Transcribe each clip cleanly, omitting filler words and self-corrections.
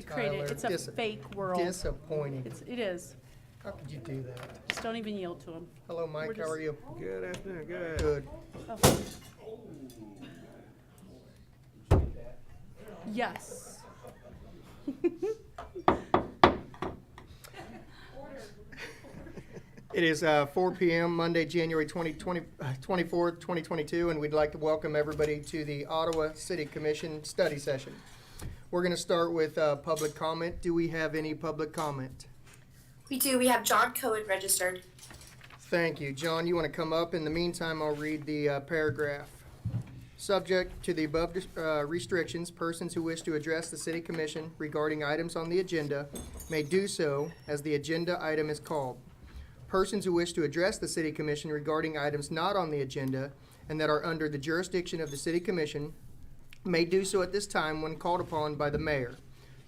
Created. Kaler, It's a fake world. Disappointing. It is. How could you do that? Just don't even yield to them. Hello, Mike. How are you? Good afternoon, good. Good. Oh. Yes. It is 4 p.m. Monday, January 24th, 2022, and we'd like to welcome everybody to the Ottawa City Commission study session. We're going to start with public comment. Do we have any public comment? We do. We have John Cohen registered. Thank you. John, you want to come up? In the meantime, I'll read the paragraph. Subject to the above restrictions, persons who wish to address the City Commission regarding items on the agenda may do so as the agenda item is called. Persons who wish to address the City Commission regarding items not on the agenda and that are under the jurisdiction of the City Commission may do so at this time when called upon by the mayor.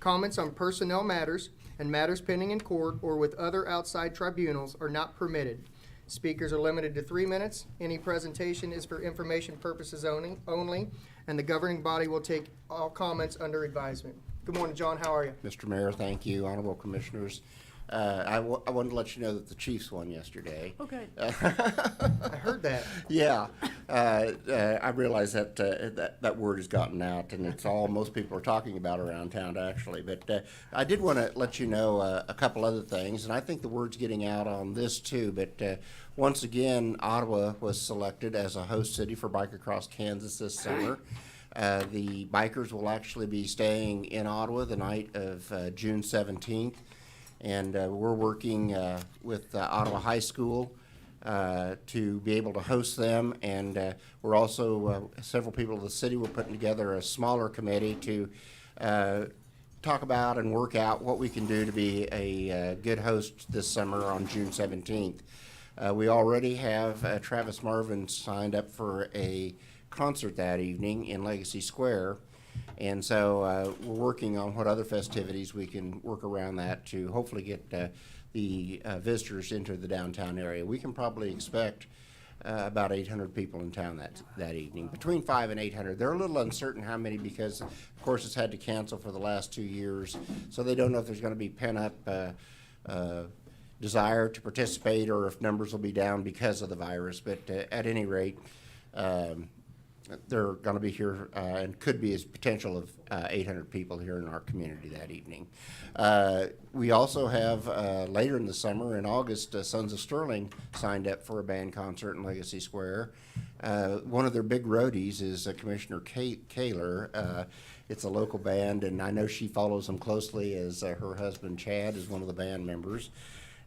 Comments on personnel matters and matters pending in court or with other outside tribunals are not permitted. Speakers are limited to 3 minutes. Any presentation is for information purposes only, and the governing body will take all comments under advisement. Good morning, John. How are you? Mr. Mayor, thank you. Honorable Commissioners. I wanted to let you know that the Chiefs won yesterday. Okay. I heard that. Yeah, I realize that that word has gotten out, and it's all most people are talking about around town, actually. But I did want to let you know a couple other things, and I think the word's getting out on this too. But once again, Ottawa was selected as a host city for Bike Across Kansas this summer. The bikers will actually be staying in Ottawa the night of June 17th. And we're working with Ottawa High School to be able to host them. And we're also, several people of the city, we're putting together a smaller committee to talk about and work out what we can do to be a good host this summer on June 17th. We already have Travis Marvin signed up for a concert that evening in Legacy Square. And so we're working on what other festivities we can work around that to hopefully get the visitors into the downtown area. We can probably expect about 800 people in town that evening, between 500 and 800. They're a little uncertain how many because, of course, it's had to cancel for the last 2 years, so they don't know if there's going to be pent-up desire to participate or if numbers will be down because of the virus. But at any rate, they're going to be here and could be a potential of 800 people here in our community that evening. We also have later in the summer, in August, Sons of Sterling signed up for a band concert in Legacy Square. One of their big roadies is Commissioner Kaler. It's a local band, and I know she follows them closely as her husband Chad is one of the band members.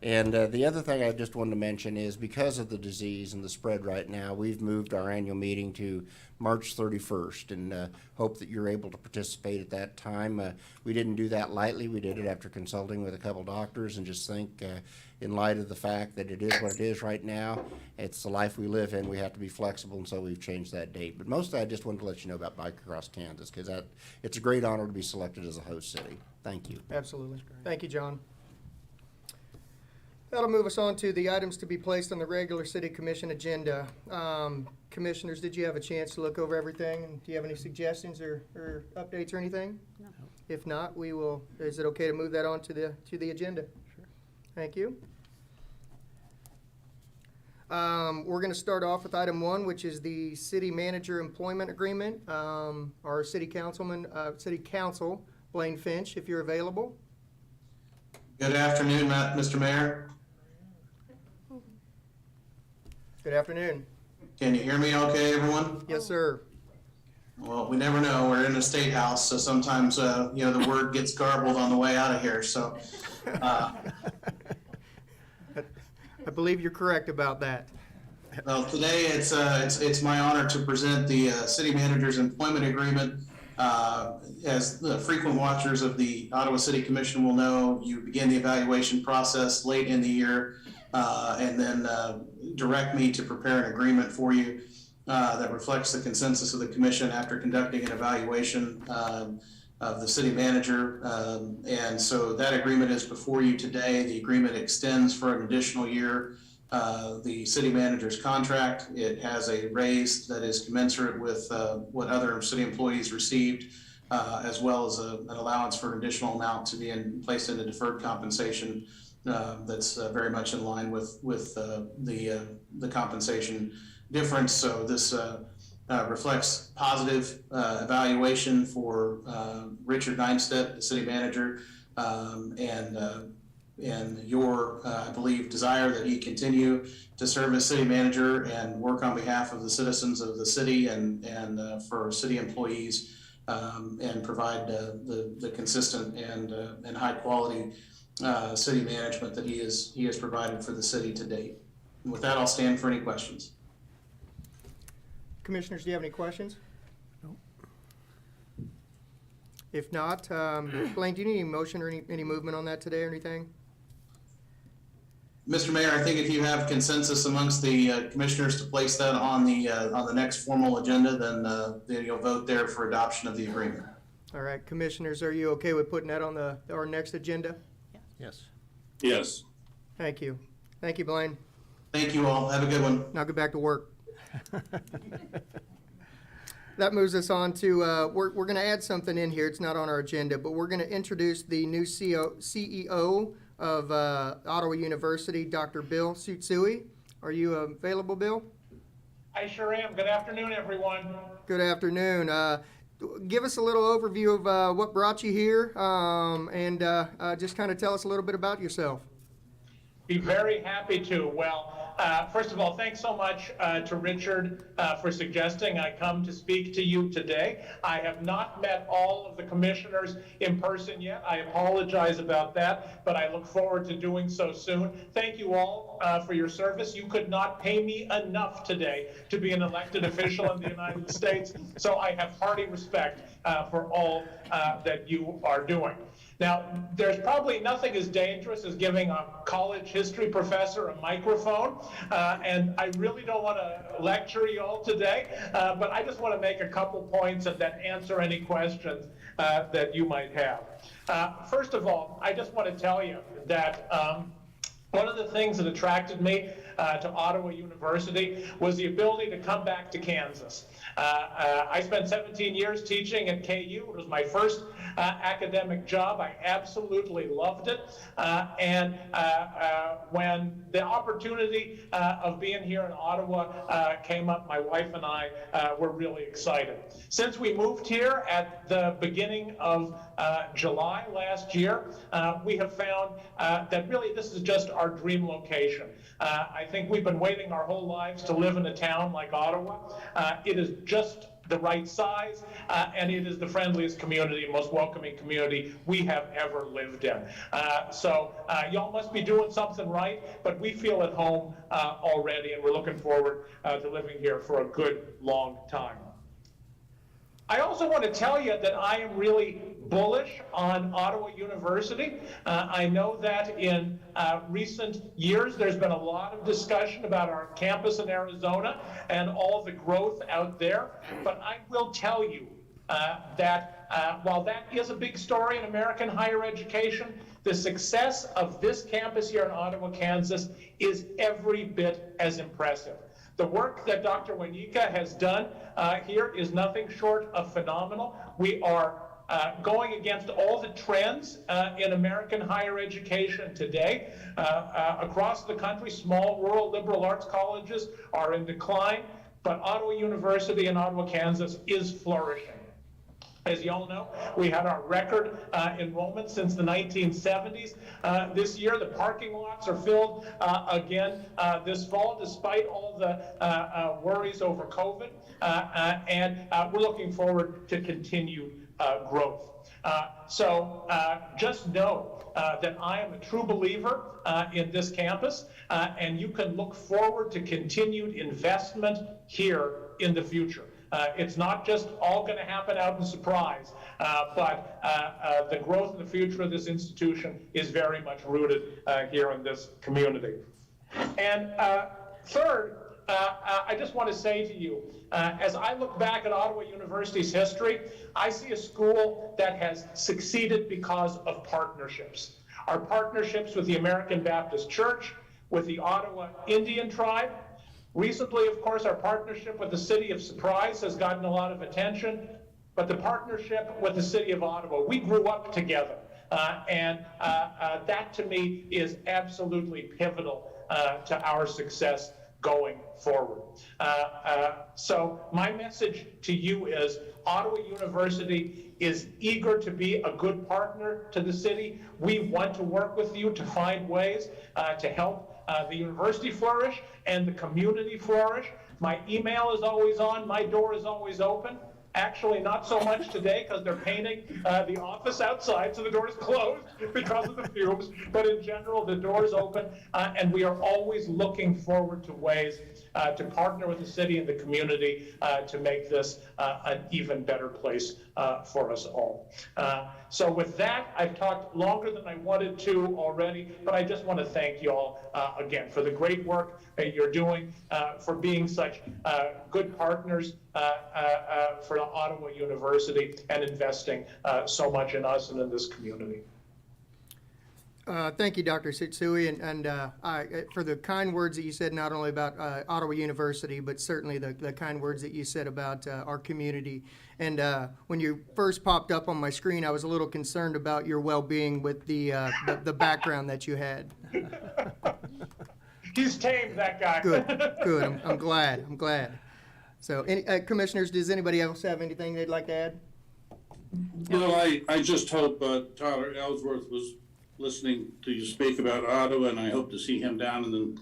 And the other thing I just wanted to mention is because of the disease and the spread right now, we've moved our annual meeting to March 31st and hope that you're able to participate at that time. We didn't do that lightly. We did it after consulting with a couple doctors and just think in light of the fact that it is what it is right now, it's the life we live in, we have to be flexible, and so we've changed that date. But mostly I just wanted to let you know about Bike Across Kansas because it's a great honor to be selected as a host city. Thank you. Absolutely. Thank you, John. That'll move us on to the items to be placed on the regular City Commission agenda. Commissioners, did you have a chance to look over everything? And do you have any suggestions or updates or anything? No. If not, we will. Is it okay to move that on to the agenda? Sure. Thank you. We're going to start off with item 1, which is the city manager employment agreement. Our city council, Blaine Finch, if you're available. Good afternoon, Mr. Mayor. Good afternoon. Can you hear me okay, everyone? Yes, sir. Well, we never know. We're in a state house, so sometimes, the word gets garbled on the way out of here. So, I believe you're correct about that. well, today it's my honor to present the city manager's employment agreement. As the frequent watchers of the Ottawa City Commission will know, you begin the evaluation process late in the year and then direct me to prepare an agreement for you that reflects the consensus of the Commission after conducting an evaluation of the city manager. And so that agreement is before you today. The agreement extends for an additional year the city manager's contract. It has a raise that is commensurate with what other city employees received as well as an allowance for an additional amount to be placed into deferred compensation that's very much in line with the compensation difference. So this reflects positive evaluation for Richard Neinstedt, the city manager, and your, I believe, desire that he continue to serve as city manager and work on behalf of the citizens of the city and for city employees, and provide the consistent and high quality city management that he has provided for the city to date. And with that, I'll stand for any questions. Commissioners, do you have any questions? No. If not, Blaine, do you need any motion or any movement on that today or anything? Mr. Mayor, I think if you have consensus amongst the commissioners to place that on the next formal agenda, then you'll vote there for adoption of the agreement. All right, commissioners, are you okay with putting that on our next agenda? Yes. Yes. Thank you. Thank you, Blaine. Thank you all. Have a good one. Now get back to work. That moves us on to, we're going to add something in here. It's not on our agenda, but we're going to introduce the new CEO of Ottawa University, Dr. Bill Tsutsui. Are you available, Bill? I sure am. Good afternoon, everyone. Good afternoon. Give us a little overview of what brought you here, and just kind of tell us a little bit about yourself. Be very happy to. Well, first of all, thanks so much to Richard for suggesting I come to speak to you today. I have not met all of the commissioners in person yet. I apologize about that, but I look forward to doing so soon. Thank you all for your service. You could not pay me enough today to be an elected official in the United States, so I have hearty respect for all that you are doing. Now, there's probably nothing as dangerous as giving a college history professor a microphone, and I really don't want to lecture you all today, but I just want to make a couple points and then answer any questions that you might have. First of all, I just want to tell you that one of the things that attracted me to Ottawa University was the ability to come back to Kansas. I spent 17 years teaching at KU. It was my first academic job. I absolutely loved it. And when the opportunity of being here in Ottawa came up, my wife and I were really excited. Since we moved here at the beginning of July last year, we have found that really this is just our dream location. I think we've been waiting our whole lives to live in a town like Ottawa. It is just the right size, and it is the friendliest community, most welcoming community we have ever lived in. So y'all must be doing something right, but we feel at home already, and we're looking forward to living here for a good long time. I also want to tell you that I am really bullish on Ottawa University. I know that in recent years there's been a lot of discussion about our campus in Arizona and all the growth out there, but I will tell you that while that is a big story in American higher education, the success of this campus here in Ottawa, Kansas is every bit as impressive. The work that Dr. Wanika has done here is nothing short of phenomenal. We are going against all the trends in American higher education today. Across the country, small rural liberal arts colleges are in decline, but Ottawa University in Ottawa, Kansas is flourishing. As you all know, we had our record enrollment since the 1970s. This year, the parking lots are filled again this fall, despite all the worries over COVID. And we're looking forward to continued growth. So just know that I am a true believer in this campus, and you can look forward to continued investment here in the future. It's not just all going to happen out in surprise, but the growth in the future of this institution is very much rooted here in this community. And third, I just want to say to you, as I look back at Ottawa University's history, I see a school that has succeeded because of partnerships. Our partnerships with the American Baptist Church, with the Ottawa Indian tribe. Recently, of course, our partnership with the city of Surprise has gotten a lot of attention. but the partnership with the city of Ottawa. We grew up together, and that to me is absolutely pivotal to our success going forward. So my message to you is Ottawa University is eager to be a good partner to the city. We want to work with you to find ways to help the university flourish and the community flourish. My email is always on, my door is always open. Actually, not so much today because they're painting the office outside, so the door is closed because of the fumes. But in general, the door is open, and we are always looking forward to ways to partner with the city and the community to make this an even better place for us all. So with that, I've talked longer than I wanted to already, but I just want to thank you all again for the great work that you're doing, for being such good partners for Ottawa University and investing so much in us and in this community. Thank you, Dr. Tsutsui, and for the kind words that you said, not only about Ottawa University, but certainly the kind words that you said about our community. And when you first popped up on my screen, I was a little concerned about your well-being with the background that you had. He's tamed, that guy. Good, good. I'm glad. So, commissioners, does anybody else have anything they'd like to add? Well, I just hope Tyler Ellsworth was listening to you speak about Ottawa, and I hope to see him down in the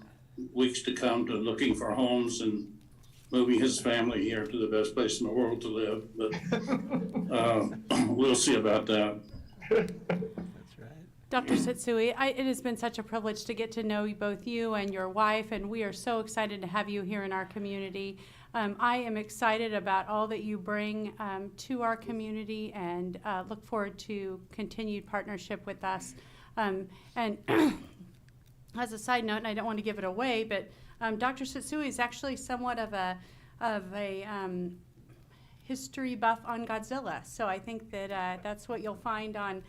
weeks to come to looking for homes and moving his family here to the best place in the world to live. But we'll see about that. Dr. Tsutsui, it has been such a privilege to get to know both you and your wife, and we are so excited to have you here in our community. I am excited about all that you bring to our community and look forward to continued partnership with us. And as a side note, and I don't want to give it away, but Dr. Tsutsui is actually somewhat of a history buff on Godzilla. So I think that that's what you'll find on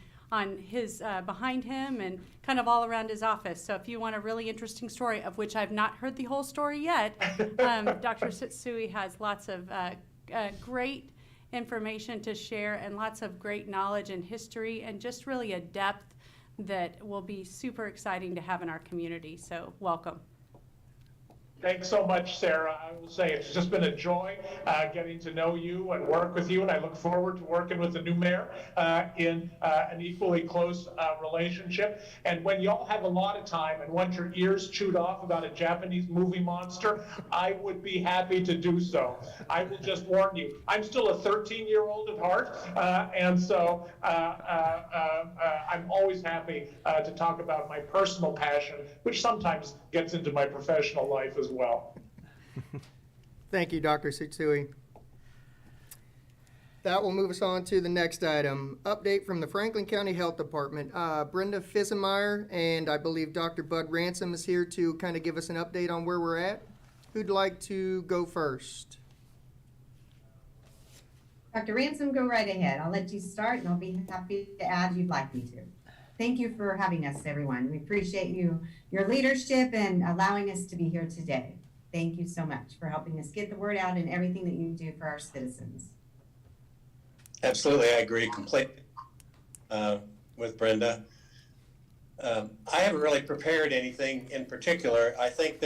his behind him and kind of all around his office. So if you want a really interesting story, of which I've not heard the whole story yet, Dr. Tsutsui has lots of great information to share and lots of great knowledge and history and just really a depth that will be super exciting to have in our community. So welcome. Thanks so much, Sarah. I will say it's just been a joy getting to know you and work with you, and I look forward to working with the new mayor in an equally close relationship. And when y'all have a lot of time and want your ears chewed off about a Japanese movie monster, I would be happy to do so. I will just warn you, I'm still a 13-year-old at heart, and so I'm always happy to talk about my personal passion, which sometimes gets into my professional life as well. Thank you, Dr. Tsutsui. That will move us on to the next item. Update from the Franklin County Health Department. Brenda Fissenmeyer and I believe Dr. Bud Ransom is here to kind of give us an update on where we're at. Who'd like to go first? Dr. Ransom, go right ahead. I'll let you start and I'll be happy to add if you'd like me to. Thank you for having us, everyone. We appreciate your leadership and allowing us to be here today. Thank you so much for helping us get the word out and everything that you do for our citizens. Absolutely, I agree completely with Brenda. I haven't really prepared anything in particular. I think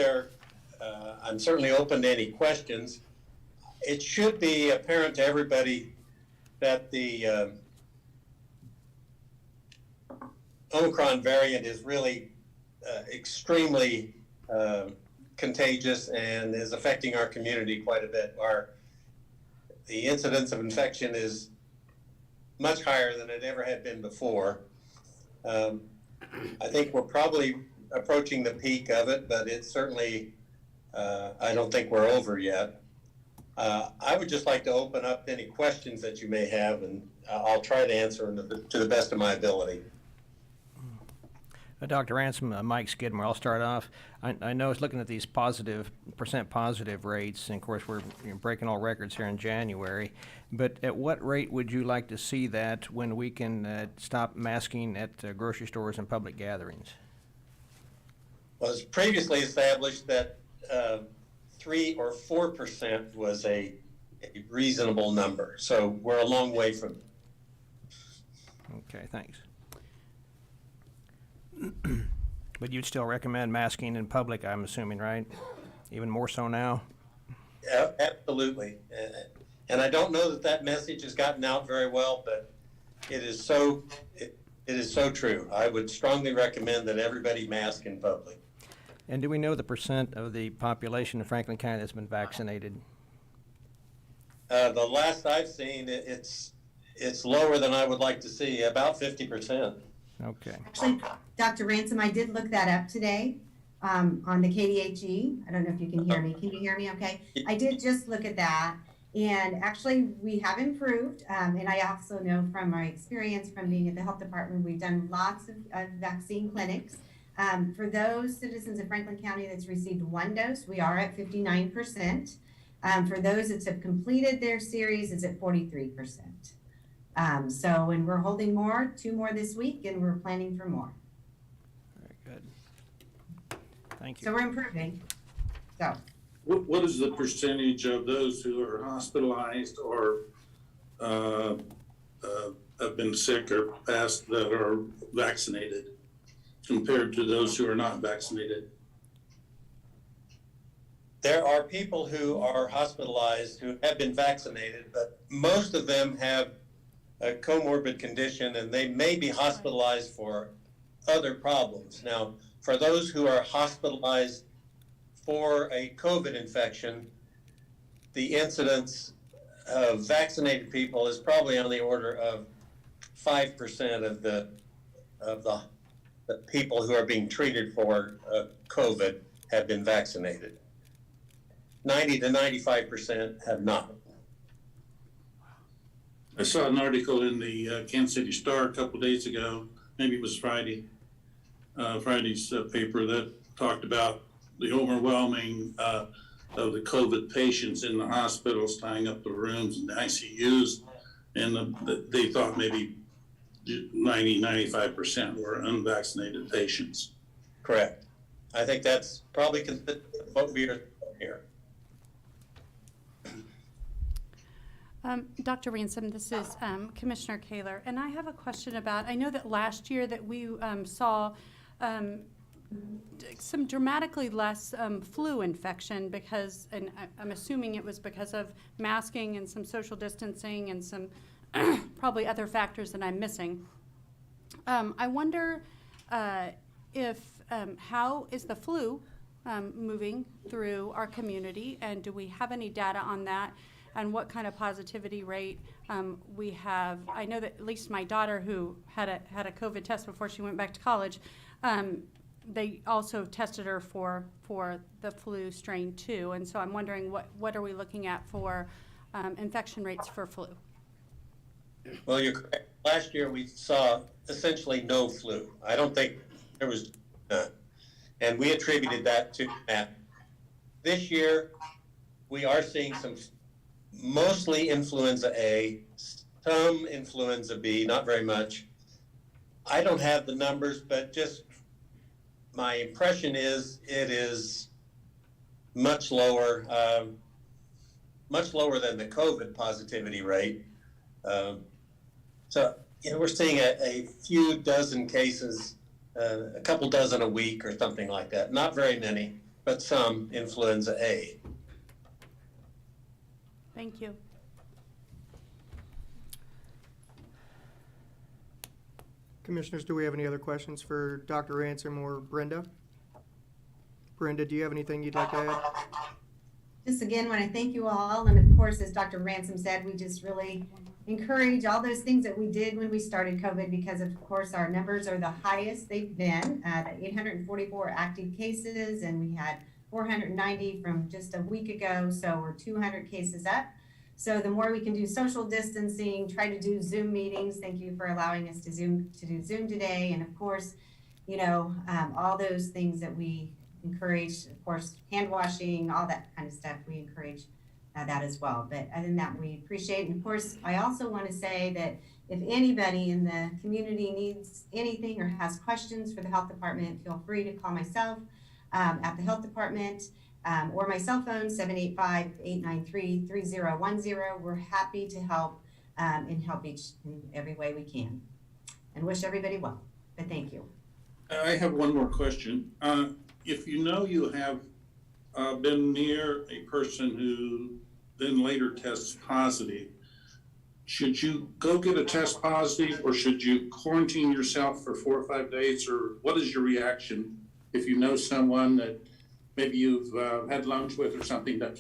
I'm certainly open to any questions. It should be apparent to everybody that the Omicron variant is really extremely contagious and is affecting our community quite a bit. The incidence of infection is much higher than it ever had been before. I think we're probably approaching the peak of it, but it's certainly, I don't think we're over yet. I would just like to open up any questions that you may have, and I'll try to answer them to the best of my ability. Dr. Ransom, Mike Skidmore, I'll start off. I know it's looking at these percent positive rates, and of course we're breaking all records here in January, but at what rate would you like to see that when we can stop masking at grocery stores and public gatherings? Well, it's previously established that 3 or 4% was a a reasonable number. So we're a long way from. Okay, thanks. But you'd still recommend masking in public, I'm assuming, right? Even more so now? Absolutely. And I don't know that that message has gotten out very well, but it is so true. I would strongly recommend that everybody mask in public. And do we know the percent of the population of Franklin County that's been vaccinated? The last I've seen, it's lower than I would like to see, about 50%. Okay. Actually, Dr. Ransom, I did look that up today on the KDHE. I don't know if you can hear me. Can you hear me okay? I did just look at that. And actually, we have improved. And I also know from my experience from being at the health department, we've done lots of vaccine clinics. For those citizens of Franklin County that's received one dose, we are at 59%. For those that have completed their series, it's at 43%. And we're holding more, 2 more this week, and we're planning for more. Very good. Thank you. So we're improving. So. What is the percentage of those who are hospitalized or have been sick or passed that are vaccinated compared to those who are not vaccinated? There are people who are hospitalized who have been vaccinated, but most of them have a comorbid condition and they may be hospitalized for other problems. Now, for those who are hospitalized for a COVID infection, the incidence of vaccinated people is probably on the order of 5% of the people who are being treated for COVID have been vaccinated. 90 to 95% have not. I saw an article in the Kansas City Star a couple days ago, maybe it was Friday's paper that talked about the overwhelming of the COVID patients in the hospitals, tying up the rooms and the ICUs, and they thought maybe 95% were unvaccinated patients. Correct. I think that's probably consistent with what we are here. Dr. Ransom, this is Commissioner Kaler, and I have a question about, I know that last year that we saw some dramatically less flu infection because, and I'm assuming it was because of masking and some social distancing and some probably other factors that I'm missing. I wonder if how is the flu moving through our community, and do we have any data on that? And what kind of positivity rate we have? I know that at least my daughter, who had a COVID test before she went back to college, they also tested her for the flu strain too. And so I'm wondering what are we looking at for infection rates for flu? Well, you're correct. Last year we saw essentially no flu. I don't think there was none. And we attributed that to that. This year we are seeing some mostly influenza A, some influenza B, not very much. I don't have the numbers, but just my impression is it is much lower than the COVID positivity rate. So, we're seeing a few dozen cases, a couple dozen a week or something like that. Not very many, but some influenza A. Thank you. Commissioners, do we have any other questions for Dr. Ransom or Brenda? Brenda, do you have anything you'd like to add? Just again, want to thank you all. And of course, as Dr. Ransom said, we just really encourage all those things that we did when we started COVID, because of course our numbers are the highest they've been, 844 active cases, and we had 490 from just a week ago, so we're 200 cases up. So the more we can do social distancing, try to do Zoom meetings. Thank you for allowing us to do Zoom today. And of course, all those things that we encourage, of course, hand washing, all that kind of stuff, we encourage that as well. But other than that, we appreciate it. And of course, I also want to say that if anybody in the community needs anything or has questions for the health department, feel free to call myself at the health department. or my cell phone, 785-893-3010. We're happy to help and help each in every way we can. And wish everybody well. But thank you. I have one more question. If you know you have been near a person who then later tests positive, should you go get a test positive, or should you quarantine yourself for 4 or 5 days, or what is your reaction if you know someone that maybe you've had lunch with or something that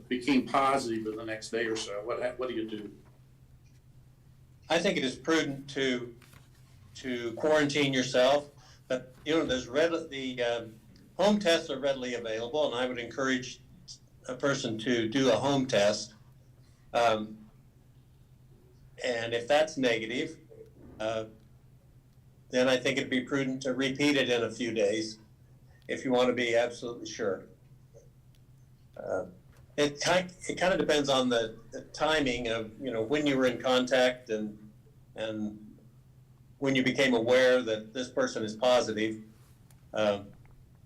became positive in the next day or so? What do you do? I think it is prudent to quarantine yourself, but the home tests are readily available, and I would encourage a person to do a home test. And if that's negative, then I think it'd be prudent to repeat it in a few days if you want to be absolutely sure. It kind of depends on the timing of, when you were in contact and when you became aware that this person is positive.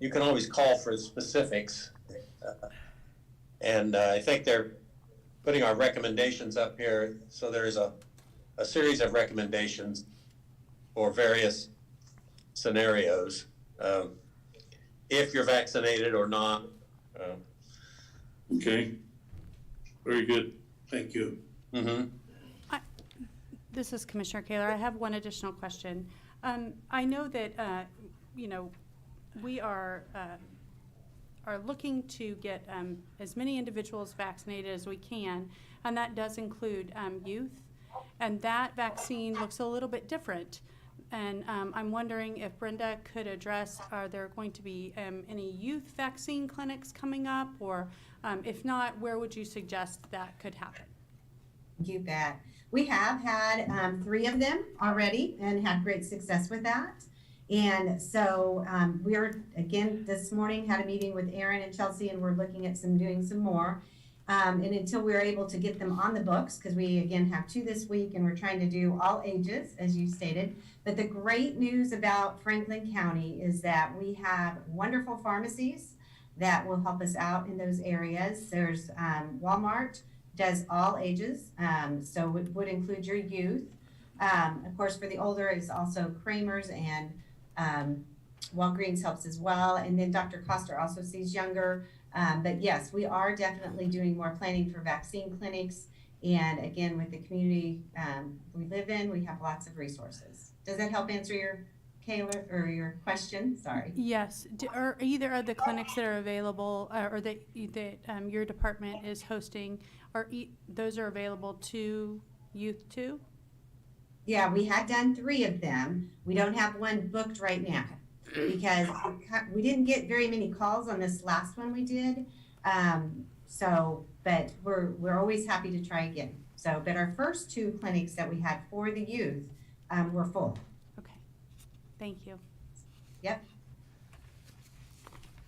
You can always call for specifics. And I think they're putting our recommendations up here. So there's a series of recommendations for various scenarios, if you're vaccinated or not. Okay, very good. Thank you. Mm-hmm. This is Commissioner Kaler. I have one additional question. I know that, we are looking to get as many individuals vaccinated as we can, and that does include youth. And that vaccine looks a little bit different. And I'm wondering if Brenda could address, are there going to be any youth vaccine clinics coming up? Or if not, where would you suggest that could happen? You bet. We have had 3 of them already and had great success with that. And so we're, again, this morning had a meeting with Aaron and Chelsea, and we're looking at doing some more. And until we're able to get them on the books, because we, again, have 2 this week, and we're trying to do all ages, as you stated. But the great news about Franklin County is that we have wonderful pharmacies that will help us out in those areas. There's Walmart does all ages, so it would include your youth. Of course, for the older, it's also Kramer's, and Walgreens helps as well. And then Dr. Coster also sees younger. But yes, we are definitely doing more planning for vaccine clinics. And again, with the community we live in, we have lots of resources. Does that help answer your your question? Sorry. Yes. Are either of the clinics that are available or that your department is hosting, those are available to youth too? Yeah, we had done 3 of them. We don't have one booked right now because we didn't get very many calls on this last one we did. But we're always happy to try again. But our first 2 clinics that we had for the youth were full. Okay. Thank you. Yep.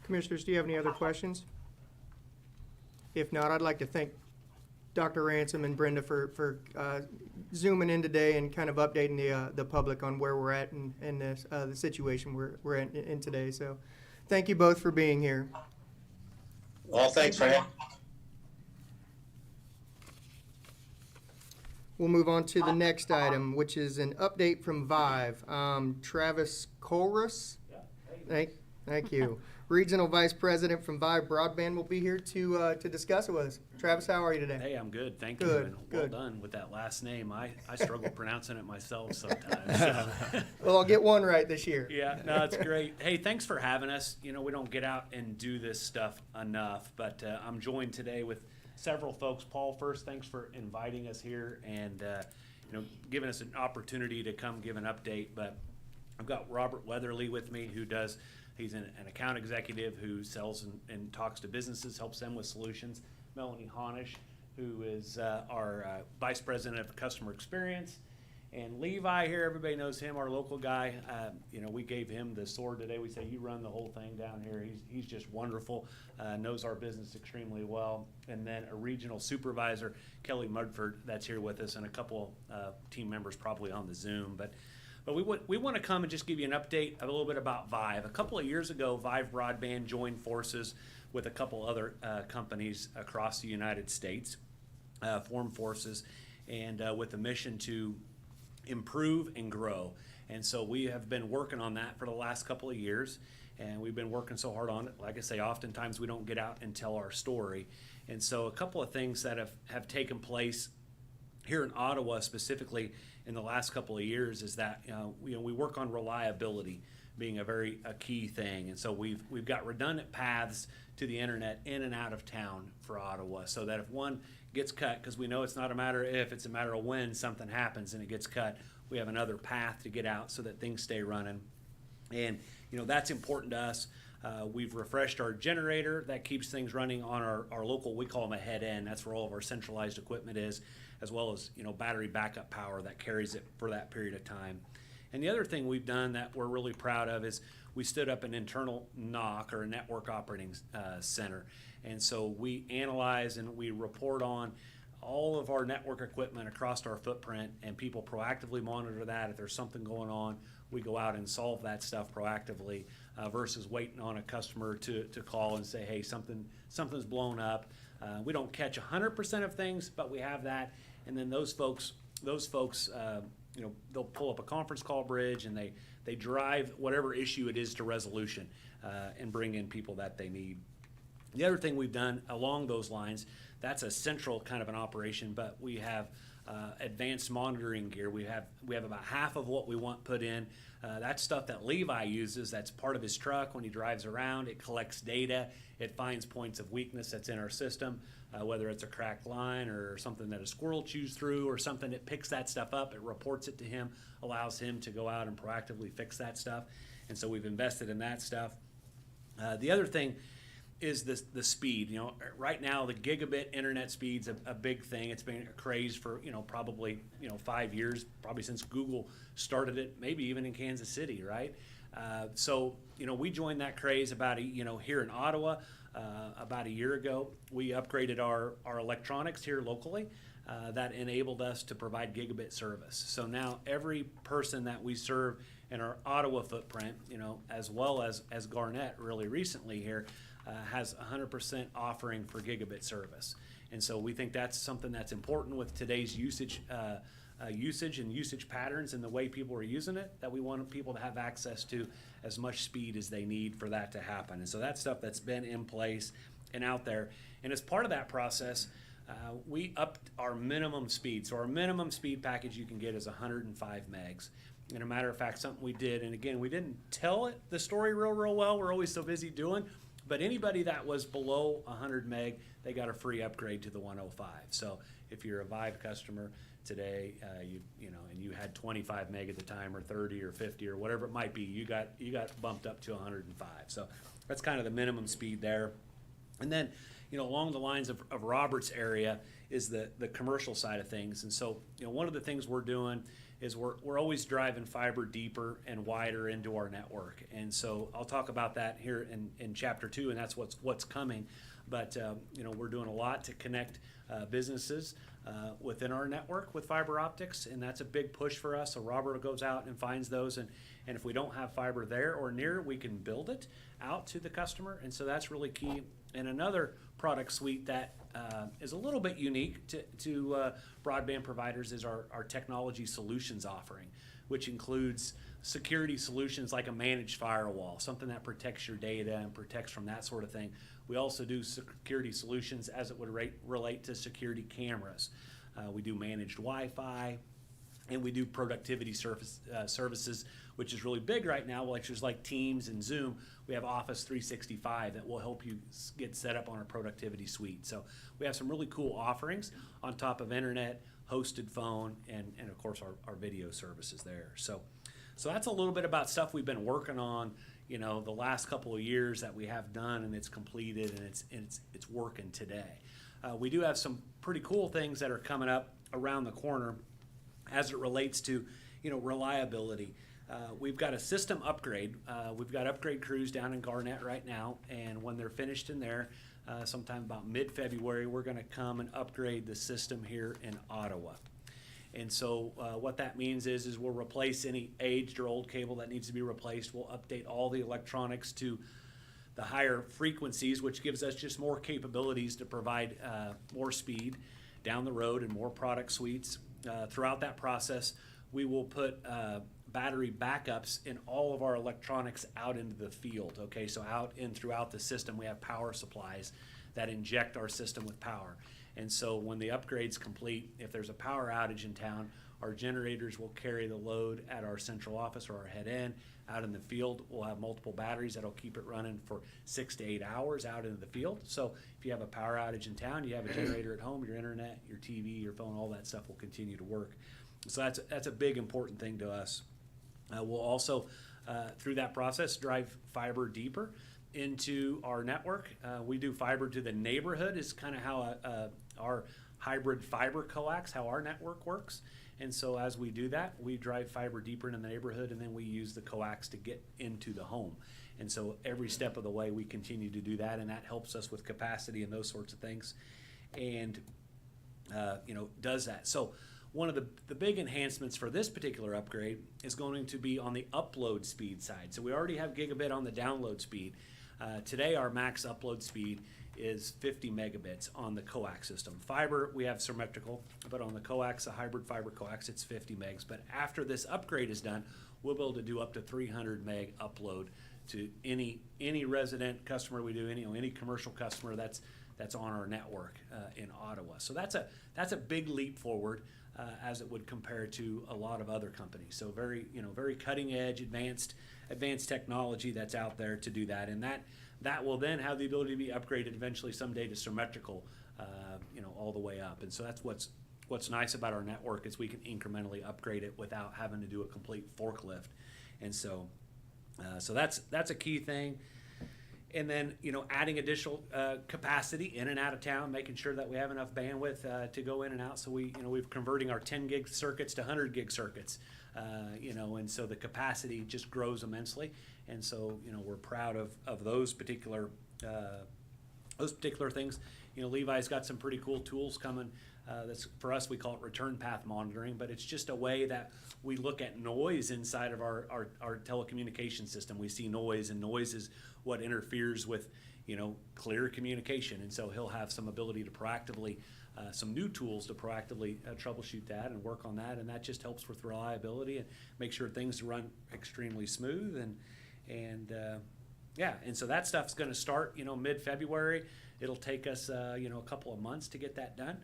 Commissioners, do you have any other questions? If not, I'd like to thank Dr. Ransom and Brenda for zooming in today and kind of updating the public on where we're at and the situation we're in today. So thank you both for being here. Well, thanks for having. We'll move on to the next item, which is an update from Vive. Travis Colrus, thank you. Regional Vice President from Vive Broadband will be here to discuss it with us. Travis, how are you today? Hey, I'm good, thank you. Good, And good. Well done with that last name. I struggle pronouncing it myself sometimes. So. Well, I'll get one right this year. Yeah, no, it's great. Hey, thanks for having us. We don't get out and do this stuff enough, but I'm joined today with several folks. Paul, first, thanks for inviting us here and giving us an opportunity to come give an update. But I've got Robert Weatherly with me, he's an account executive who sells and talks to businesses, helps them with solutions. Melanie Honish, who is our Vice President of Customer Experience. And Levi here, everybody knows him, our local guy. We gave him the sword today. We say, you run the whole thing down here. He's just wonderful, knows our business extremely well. And then a regional supervisor, Kelly Mudford, that's here with us, and a couple team members probably on the Zoom. But But we want to come and just give you an update a little bit about Vive. A couple of years ago, Vive Broadband joined forces with a couple other companies across the United States, formed forces, and with a mission to improve and grow. And so we have been working on that for the last couple of years, and we've been working so hard on it. Like I say, oftentimes we don't get out and tell our story. And so a couple of things that have taken place here in Ottawa specifically in the last couple of years is that we work on reliability being a key thing. And so we've got redundant paths to the internet in and out of town for Ottawa, so that if one gets cut, because we know it's not a matter of if, it's a matter of when something happens and it gets cut, we have another path to get out so that things stay running. And that's important to us. We've refreshed our generator that keeps things running on our local, we call them a head end. That's where all of our centralized equipment is, as well as battery backup power that carries it for that period of time. And the other thing we've done that we're really proud of is we stood up an internal NOC, or a network operating center. And so we analyze and we report on all of our network equipment across our footprint, and people proactively monitor that. If there's something going on, we go out and solve that stuff proactively versus waiting on a customer to call and say, hey, something's blown up. We don't catch 100% of things, but we have that. And then those folks, they'll pull up a conference call bridge, and they drive whatever issue it is to resolution and bring in people that they need. The other thing we've done along those lines, that's a central kind of an operation, but we have advanced monitoring gear. We have about half of what we want put in. That's stuff that Levi uses. That's part of his truck when he drives around. It collects data. It finds points of weakness that's in our system, whether it's a cracked line or something that a squirrel chews through or something. It picks that stuff up. It reports it to him, allows him to go out and proactively fix that stuff. And so we've invested in that stuff. The other thing is the speed. Right now the gigabit internet speed's a big thing. It's been a craze for probably 5 years, probably since Google started it, maybe even in Kansas City, right? So we joined that craze about here in Ottawa about a year ago. We upgraded our electronics here locally that enabled us to provide gigabit service. So now every person that we serve in our Ottawa footprint, as well as Garnett really recently here, has 100% offering for gigabit service. And so we think that's something that's important with today's usage and usage patterns and the way people are using it, that we want people to have access to as much speed as they need for that to happen. And so that's stuff that's been in place and out there. And as part of that process, we upped our minimum speed. So our minimum speed package you can get is 105 megs. And a matter of fact, something we did, and again, we didn't tell the story real well. We're always so busy doing. But anybody that was below 100 meg, they got a free upgrade to the 105. So if you're a Vive customer today, and you had 25 meg at the time, or 30 or 50 or whatever it might be, you got bumped up to 105. So that's kind of the minimum speed there. And then, along the lines of Robert's area is the commercial side of things. And so, one of the things we're doing is we're always driving fiber deeper and wider into our network. And so I'll talk about that here in chapter 2, and that's what's coming. But we're doing a lot to connect businesses within our network with fiber optics, and that's a big push for us. So Robert goes out and finds those, and if we don't have fiber there or near, we can build it out to the customer. And so that's really key. And another product suite that is a little bit unique to broadband providers is our technology solutions offering, which includes security solutions like a managed firewall, something that protects your data and protects from that sort of thing. We also do security solutions as it would relate to security cameras. We do managed Wi-Fi, and we do productivity services, which is really big right now. Lectures like Teams and Zoom. We have Office 365 that will help you get set up on our productivity suite. So we have some really cool offerings on top of internet, hosted phone, and of course our video services there. So that's a little bit about stuff we've been working on, the last couple of years that we have done, and it's completed, and it's working today. We do have some pretty cool things that are coming up around the corner as it relates to, reliability. We've got a system upgrade. We've got upgrade crews down in Garnett right now, and when they're finished in there, sometime about mid-February, we're going to come and upgrade the system here in Ottawa. And so what that means is we'll replace any aged or old cable that needs to be replaced. We'll update all the electronics to the higher frequencies, which gives us just more capabilities to provide more speed down the road and more product suites. Throughout that process, we will put battery backups in all of our electronics out into the field. Okay, so out and throughout the system, we have power supplies that inject our system with power. And so when the upgrade's complete, if there's a power outage in town, our generators will carry the load at our central office or our head end. Out in the field, we'll have multiple batteries that'll keep it running for 6 to 8 hours out into the field. So if you have a power outage in town, you have a generator at home, your internet, your TV, your phone, all that stuff will continue to work. So that's a big important thing to us. We'll also, through that process, drive fiber deeper into our network. We do fiber to the neighborhood is kind of how our hybrid fiber coax, how our network works. And so as we do that, we drive fiber deeper into the neighborhood, and then we use the coax to get into the home. And so every step of the way, we continue to do that, and that helps us with capacity and those sorts of things, and does that. So one of the big enhancements for this particular upgrade is going to be on the upload speed side. So we already have gigabit on the download speed. Today, our max upload speed is 50 megabits on the coax system. Fiber, we have symmetrical, but on the coax, a hybrid fiber coax, it's 50 megs. But after this upgrade is done, we'll be able to do up to 300 meg upload to any resident customer we do, any commercial customer that's on our network in Ottawa. So that's a big leap forward as it would compare to a lot of other companies. So very cutting edge, advanced technology that's out there to do that, and that will then have the ability to be upgraded eventually someday to symmetrical, all the way up. And so that's what's nice about our network is we can incrementally upgrade it without having to do a complete forklift. And so that's a key thing. And then, adding additional capacity in and out of town, making sure that we have enough bandwidth to go in and out. So we're converting our 10 gig circuits to 100 gig circuits, and so the capacity just grows immensely. And so, we're proud of those particular things. Levi's got some pretty cool tools coming. That's for us, we call it return path monitoring, but it's just a way that we look at noise inside of our telecommunication system. We see noise, and noise is what interferes with, clear communication. And so he'll have some ability to proactively, some new tools to proactively troubleshoot that and work on that. And that just helps with reliability and make sure things run extremely smooth. And so that stuff's going to start, mid-February. It'll take us, a couple of months to get that done.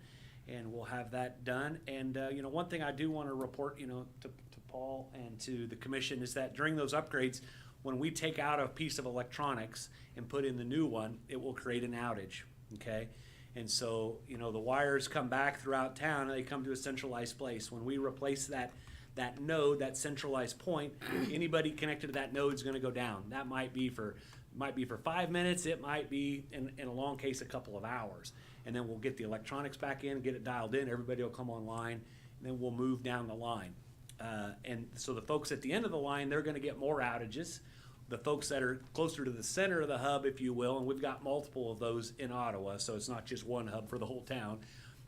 And we'll have that done. And, one thing I do want to report, to Paul and to the commission is that during those upgrades, when we take out a piece of electronics and put in the new one, it will create an outage, okay? And so, the wires come back throughout town, and they come to a centralized place. When we replace that node, that centralized point, anybody connected to that node is going to go down. That might be for 5 minutes. It might be, in a long case, a couple of hours. And then we'll get the electronics back in, get it dialed in, everybody will come online, and then we'll move down the line. And so the folks at the end of the line, they're going to get more outages. The folks that are closer to the center of the hub, if you will, and we've got multiple of those in Ottawa, so it's not just one hub for the whole town,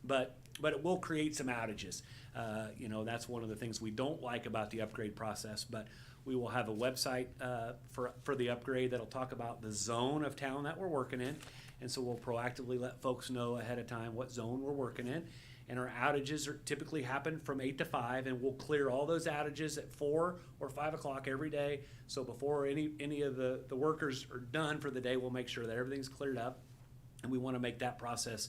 but it will create some outages. That's one of the things we don't like about the upgrade process, but we will have a website for the upgrade that'll talk about the zone of town that we're working in. And so we'll proactively let folks know ahead of time what zone we're working in. And our outages typically happen from 8 to 5, and we'll clear all those outages at 4 or 5 o'clock every day. So before any of the workers are done for the day, we'll make sure that everything's cleared up. And we want to make that process,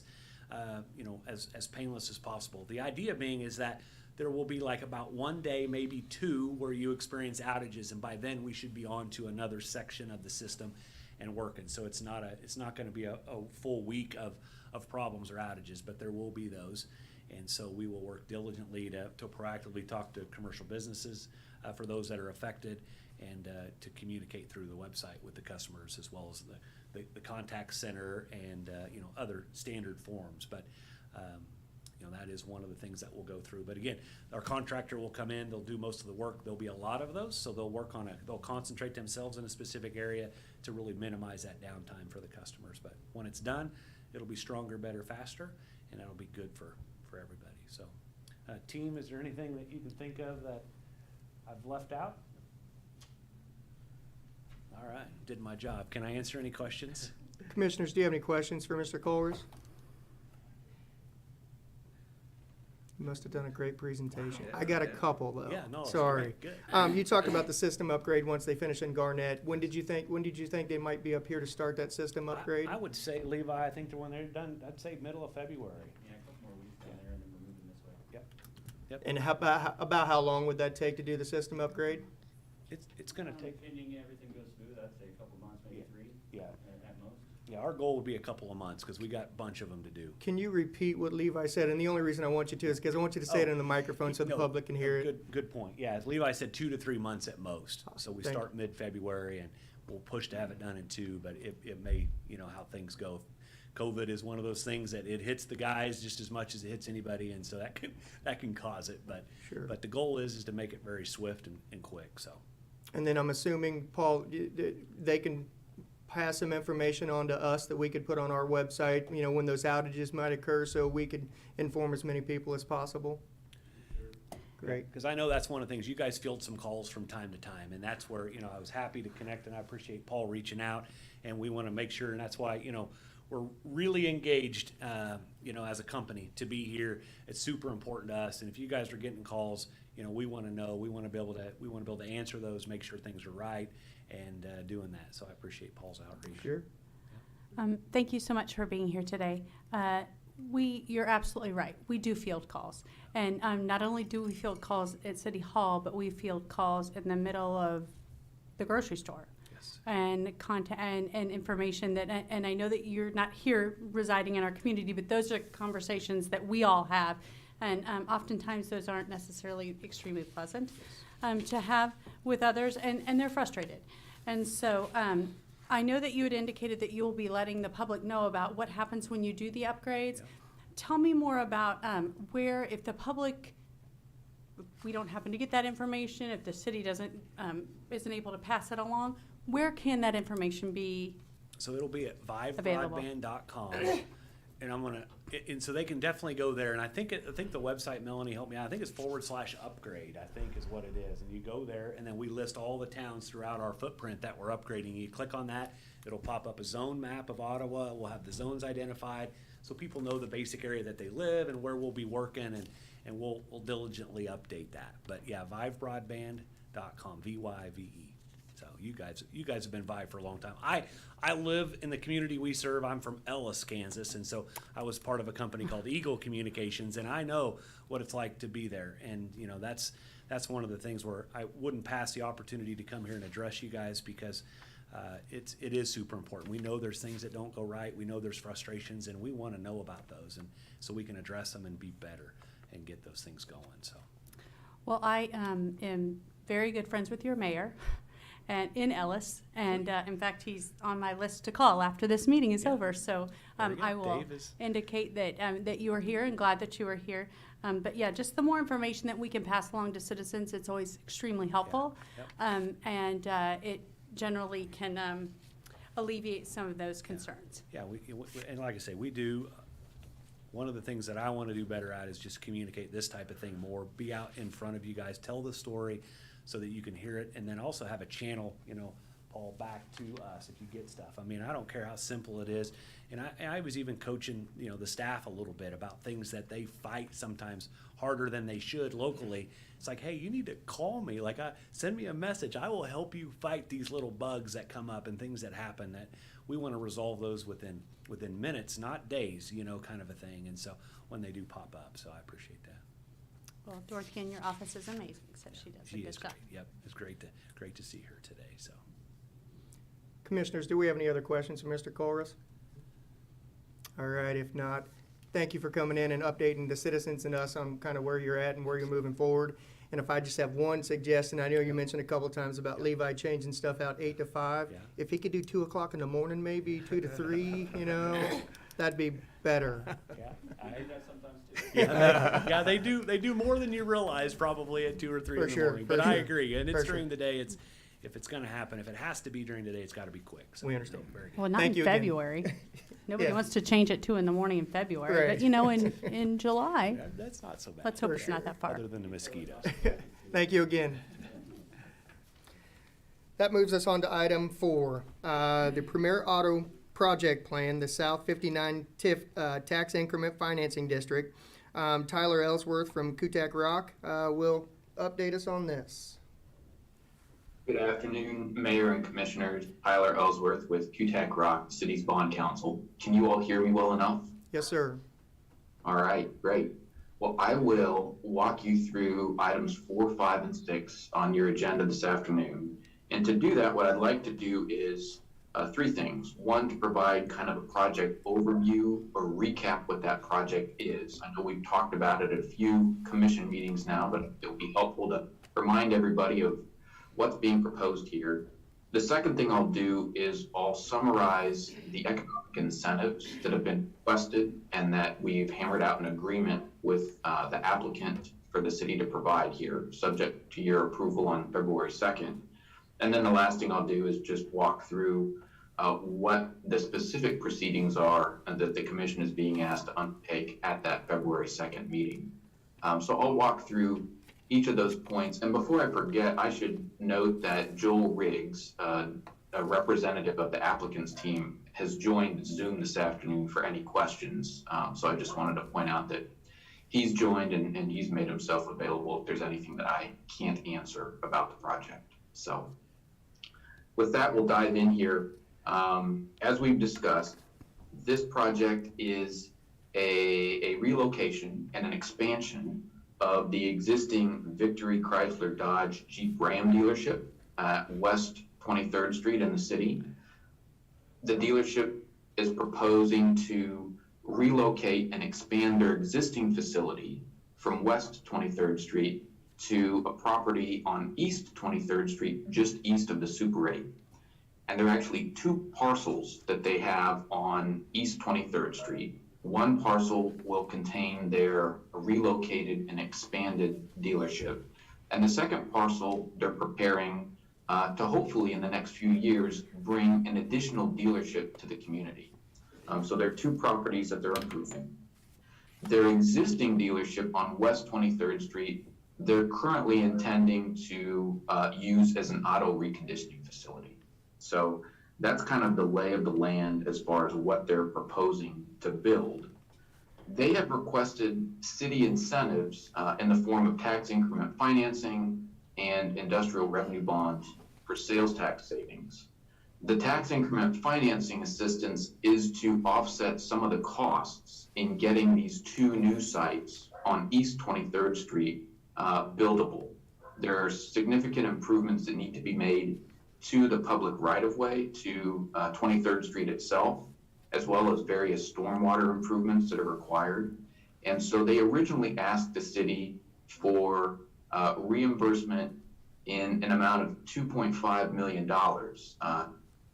as painless as possible. The idea being is that there will be like about 1 day, maybe 2, where you experience outages, and by then we should be on to another section of the system and working. So it's not going to be a full week of problems or outages, but there will be those. And so we will work diligently to proactively talk to commercial businesses for those that are affected, and to communicate through the website with the customers, as well as the contact center and other standard forms. But that is one of the things that we'll go through. But again, our contractor will come in, they'll do most of the work. There'll be a lot of those, so they'll concentrate themselves in a specific area to really minimize that downtime for the customers. But when it's done, it'll be stronger, better, faster, and that'll be good for everybody. So Team, is there anything that you can think of that I've left out? All right, did my job. Can I answer any questions? Commissioners, do you have any questions for Mr. Colress? You must have done a great presentation. I got a couple though. Yeah, no, it's Sorry. great. Good. You talked about the system upgrade once they finish in Garnett. When did you think they might be up here to start that system upgrade? I would say, Levi, I think when they're done, I'd say middle of February. Yeah, a couple more weeks down there and then we're moving this way. Yep. And about how long would that take to do the system upgrade? It's gonna take, Pending everything goes smooth, I'd say a couple months, maybe 3 yeah, at most. yeah, our goal would be a couple of months, because we got a bunch of them to do. Can you repeat what Levi said? And the only reason I want you to is because I want you to say it in the microphone so the No, public can hear it. Good point. Yeah, as Levi said, 2 to 3 months at most. So we Thank start mid-February, and we'll push to have it done in 2, but it may, how things go. COVID is one of those things that it hits the guys just as much as it hits anybody, and so that can cause it. But Sure. But the goal is to make it very swift and quick, so. And then I'm assuming, Paul, they can pass some information on to us that we could put on our website, when those outages might occur, so we could inform as many people as possible. Great. Because I know that's one of the things, you guys field some calls from time to time, and that's where, I was happy to connect, and I appreciate Paul reaching out, and we want to make sure, and that's why, we're really engaged, as a company to be here. It's super important to us, and if you guys are getting calls, we want to know, we want to be able to answer those, make sure things are right, and doing that. So I appreciate Paul's outreach. Sure. Thank you so much for being here today. You're absolutely right. We do field calls. And not only do we field calls at City Hall, but we field calls in the middle of the grocery store. Yes. And content and information that, and I know that you're not here residing in our community, but those are conversations that we all have. And oftentimes those aren't necessarily extremely pleasant to have with others, and they're frustrated. And so I know that you had indicated that you'll be letting the public know about what happens when you do the upgrades. Yeah. Tell me more about where, if the public, if we don't happen to get that information, if the city isn't able to pass it along, where can that information be? So it'll be at Available. vivebroadband.com, and and so they can definitely go there. And I think the website, Melanie helped me out, I think it's /upgrade, I think is what it is. And you go there, and then we list all the towns throughout our footprint that we're upgrading. You click on that, it'll pop up a zone map of Ottawa. We'll have the zones identified, so people know the basic area that they live and where we'll be working, and we'll diligently update that. But yeah, vivebroadband.com, VYVE. So you guys have been Vive for a long time. I live in the community we serve. I'm from Ellis, Kansas, and so I was part of a company called Eagle Communications, and I know what it's like to be there. And that's one of the things where I wouldn't pass the opportunity to come here and address you guys, because it is super important. We know there's things that don't go right. We know there's frustrations, and we want to know about those, and so we can address them and be better and get those things going. So, Well, I am very good friends with your mayor. And in Ellis, and in fact, he's on my list to call after this meeting is over. So Very good. I will Dave is- indicate that you are here, and glad that you are here. But yeah, just the more information that we can pass along to citizens, it's always extremely helpful. Yep. And it generally can alleviate some of those concerns. Yeah, and like I say, we do. One of the things that I want to do better at is just communicate this type of thing more, be out in front of you guys, tell the story so that you can hear it, and then also have a channel, Paul, back to us if you get stuff. I mean, I don't care how simple it is. And I was even coaching, the staff a little bit about things that they fight sometimes harder than they should locally. It's like, hey, you need to call me. Like, send me a message. I will help you fight these little bugs that come up and things that happen, that we want to resolve those within minutes, not days, kind of a thing. And so when they do pop up, so I appreciate that. Well, Dorothy in your office is amazing, so she does a She good is job. great. Yep, it's great to see her today. So. Commissioners, do we have any other questions for Mr. Colress? All right, if not, thank you for coming in and updating the citizens and us on kind of where you're at and where you're moving forward. And if I just have one suggestion, I know you mentioned a couple times about Levi changing stuff out 8 to 5. Yeah. If he could do 2 o'clock in the morning, maybe 2 to 3, that'd be better. Yeah, I do that sometimes too. yeah, they do more than you realize probably at 2 or 3 For in the sure, morning. for But I sure. agree, and For it's sure. during the day. It's if it's gonna happen, if it has to be during the day, it's gotta be quick. So, We understand. no, very good. Well, not Thank in you again. February. Nobody Yeah. wants to change at 2 in the morning in February, Right. but you know, in July, That's not so bad. let's hope it's not that far. Other than the mosquitoes. Thank you again. That moves us on to item 4, the Premier Auto Project Plan, the South 59 TIF Tax Increment Financing District. Tyler Ellsworth from Kutak Rock will update us on this. Good afternoon, Mayor and Commissioners. Tyler Ellsworth with Kutak Rock, City's Bond Council. Can you all hear me well enough? Yes, sir. All right, great. Well, I will walk you through items 4, 5, and 6 on your agenda this afternoon. And to do that, what I'd like to do is 3 things. 1, to provide kind of a project overview or recap what that project is. I know we've talked about it at a few commission meetings now, but it would be helpful to remind everybody of what's being proposed here. The second thing I'll do is I'll summarize the economic incentives that have been requested and that we've hammered out an agreement with the applicant for the city to provide here, subject to your approval on February 2nd. And then the last thing I'll do is just walk through what the specific proceedings are that the commission is being asked to undertake at that February 2nd meeting. So I'll walk through each of those points. And before I forget, I should note that Joel Riggs, a representative of the applicant's team, has joined Zoom this afternoon for any questions. So I just wanted to point out that he's joined and he's made himself available if there's anything that I can't answer about the project. So with that, we'll dive in here. As we've discussed, this project is a relocation and an expansion of the existing Victory Chrysler Dodge Jeep Ram dealership at West 23rd Street in the city. The dealership is proposing to relocate and expand their existing facility from West 23rd Street to a property on East 23rd Street, just east of the Super 8. And there are actually 2 parcels that they have on East 23rd Street. One parcel will contain their relocated and expanded dealership. And the second parcel, they're preparing to hopefully in the next few years, bring an additional dealership to the community. So there are 2 properties that they're improving. Their existing dealership on West 23rd Street, they're currently intending to use as an auto reconditioning facility. So that's kind of the lay of the land as far as what they're proposing to build. They have requested city incentives in the form of tax increment financing and industrial revenue bonds for sales tax savings. The tax increment financing assistance is to offset some of the costs in getting these 2 new sites on East 23rd Street buildable. There are significant improvements that need to be made to the public right-of-way, to 23rd Street itself, as well as various stormwater improvements that are required. And so they originally asked the city for reimbursement in an amount of $2.5 million.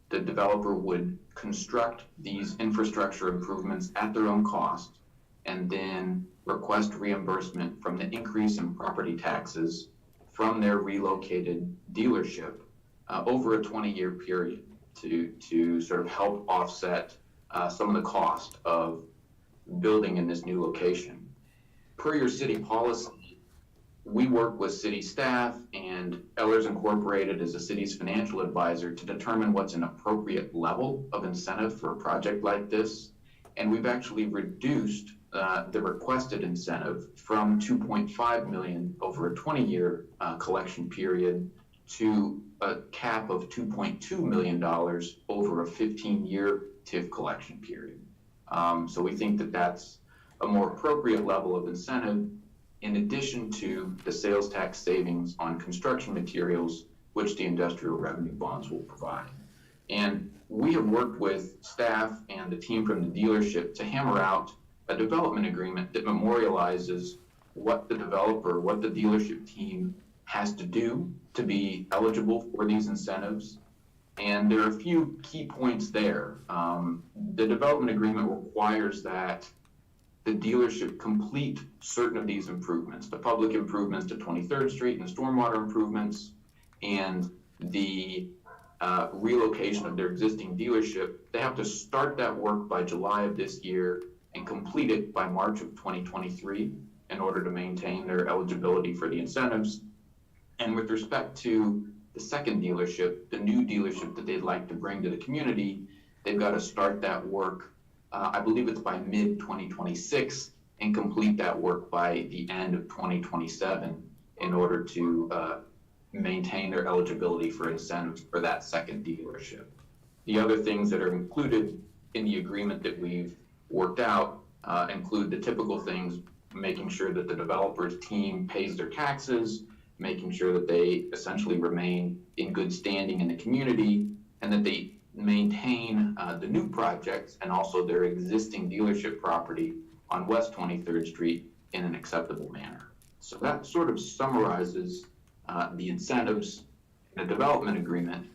The developer would construct these infrastructure improvements at their own cost and then request reimbursement from the increase in property taxes from their relocated dealership over a 20-year period to sort of help offset some of the cost of building in this new location. Per your city policy, we work with city staff and Ehlers Incorporated as the city's financial advisor to determine what's an appropriate level of incentive for a project like this. And we've actually reduced the requested incentive from $2.5 million over a 20-year collection period to a cap of $2.2 million over a 15-year TIF collection period. So we think that that's a more appropriate level of incentive in addition to the sales tax savings on construction materials, which the industrial revenue bonds will provide. And we have worked with staff and the team from the dealership to hammer out a development agreement that memorializes what the developer, what the dealership team has to do to be eligible for these incentives. And there are a few key points there. The development agreement requires that the dealership complete certain of these improvements, the public improvements to 23rd Street and the stormwater improvements, and the relocation of their existing dealership, they have to start that work by July of this year and complete it by March of 2023 in order to maintain their eligibility for the incentives. And with respect to the second dealership, the new dealership that they'd like to bring to the community, they've got to start that work, I believe it's by mid-2026, and complete that work by the end of 2027 in order to maintain their eligibility for incentives for that second dealership. The other things that are included in the agreement that we've worked out include the typical things, making sure that the developer's team pays their taxes, making sure that they essentially remain in good standing in the community, and that they maintain the new projects and also their existing dealership property on West 23rd Street in an acceptable manner. So that sort of summarizes the incentives in a development agreement.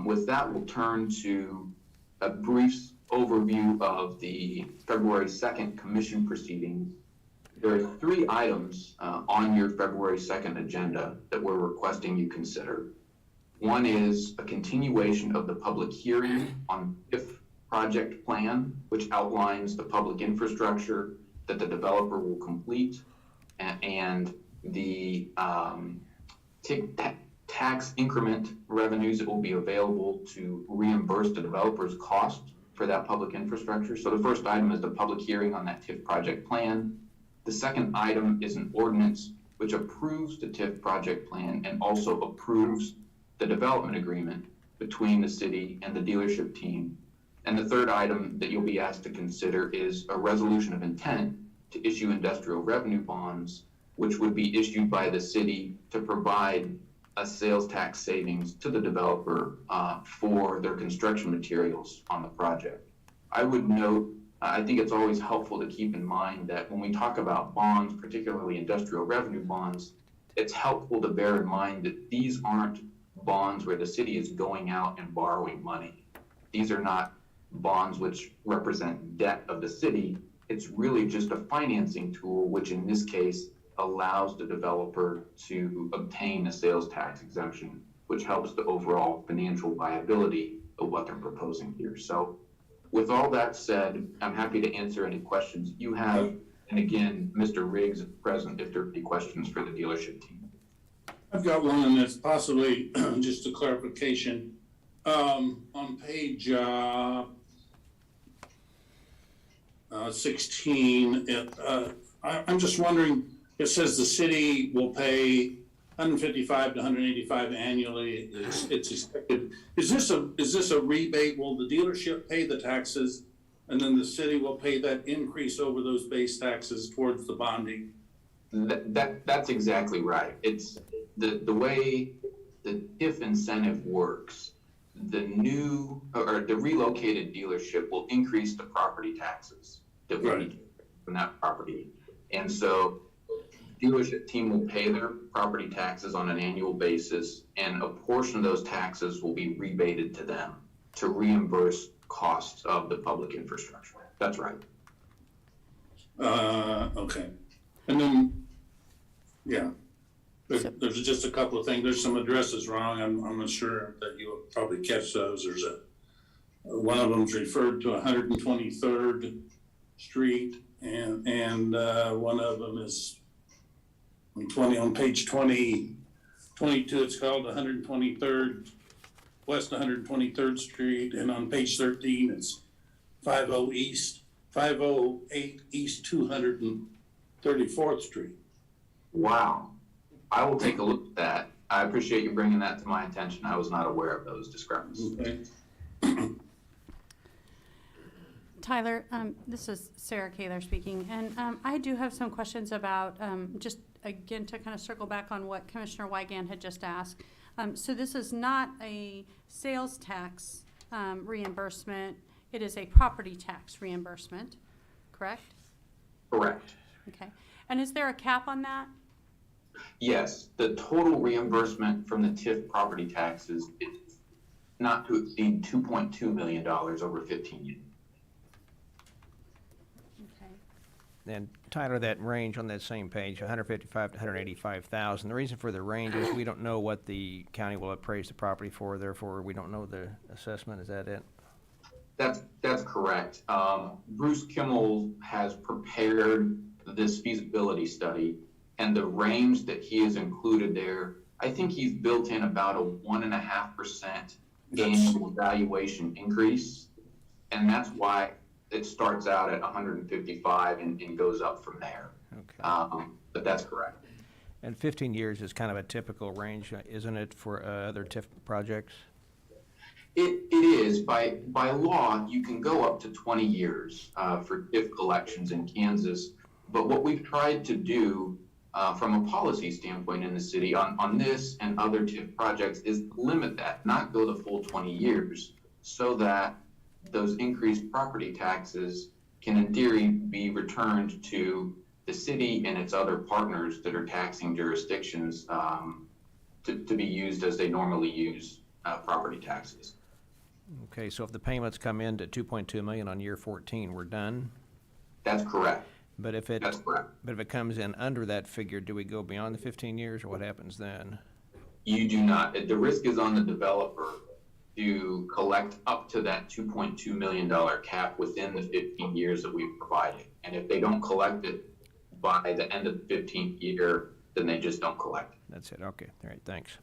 With that, we'll turn to a brief overview of the February 2nd commission proceedings. There are 3 items on your February 2nd agenda that we're requesting you consider. One is a continuation of the public hearing on TIF project plan, which outlines the public infrastructure that the developer will complete and the tax increment revenues that will be available to reimburse the developer's cost for that public infrastructure. So the first item is the public hearing on that TIF project plan. The second item is an ordinance which approves the TIF project plan and also approves the development agreement between the city and the dealership team. And the third item that you'll be asked to consider is a resolution of intent to issue industrial revenue bonds, which would be issued by the city to provide a sales tax savings to the developer for their construction materials on the project. I would note, I think it's always helpful to keep in mind that when we talk about bonds, particularly industrial revenue bonds, it's helpful to bear in mind that these aren't bonds where the city is going out and borrowing money. These are not bonds which represent debt of the city. It's really just a financing tool, which in this case allows the developer to obtain a sales tax exemption, which helps the overall financial viability of what they're proposing here. So with all that said, I'm happy to answer any questions you have. And again, Mr. Riggs is present if there are any questions for the dealership team. I've got one, and it's possibly just a clarification. On page 16, I'm just wondering, it says the city will pay 155 to 185 annually. It's expected. Is this a rebate? Will the dealership pay the taxes, and then the city will pay that increase over those base taxes towards the bonding? That's exactly right. It's the way the TIF incentive works. The new or the relocated dealership will increase the property taxes that we need from that property, and so dealership team will pay their property taxes on an annual basis, and a portion of those taxes will be rebated to them to reimburse costs of the public infrastructure. That's right. Okay. And then, yeah, there's just a couple of things. There's some addresses wrong. I'm not sure that you'll probably catch those. There's one of them's referred to 123rd Street, and one of them is on page 22, it's called 123rd, West 123rd Street, and on page 13, it's 508 East 234th Street. Wow. I will take a look at that. I appreciate you bringing that to my attention. I was not aware of those discrepancies. Okay. Tyler, this is Sarah Kaler speaking, and I do have some questions about, just again, to kind of circle back on what Commissioner Wygand had just asked. So this is not a sales tax reimbursement, it is a property tax reimbursement, correct? Correct. Okay, and is there a cap on that? Yes, the total reimbursement from the TIF property taxes is not to exceed $2.2 million over 15 years. Okay. And Tyler, that range on that same page, 155 to 185,000. The reason for the range is we don't know what the county will appraise the property for. Therefore, we don't know the assessment. Is that it? That's correct. Bruce Kimmel has prepared this feasibility study, and the range that he has included there, I think he's built in about a 1.5% annual valuation increase, and that's why it starts out at 155 and goes up from there. Okay. But that's correct. And 15 years is kind of a typical range, isn't it, for other TIF projects? It is. By law, you can go up to 20 years for TIF collections in Kansas. But what we've tried to do from a policy standpoint in the city on this and other TIF projects is limit that, not go the full 20 years, so that those increased property taxes can in theory be returned to the city and its other partners that are taxing jurisdictions to be used as they normally use property taxes. Okay, so if the payments come in to 2.2 million on year 14, we're done? That's correct. But if it, That's correct. but if it comes in under that figure, do we go beyond the 15 years, or what happens then? You do not. The risk is on the developer to collect up to that $2.2 million cap within the 15 years that we've provided. And if they don't collect it by the end of the 15th year, then they just don't collect it. That's it, okay, all right, thanks.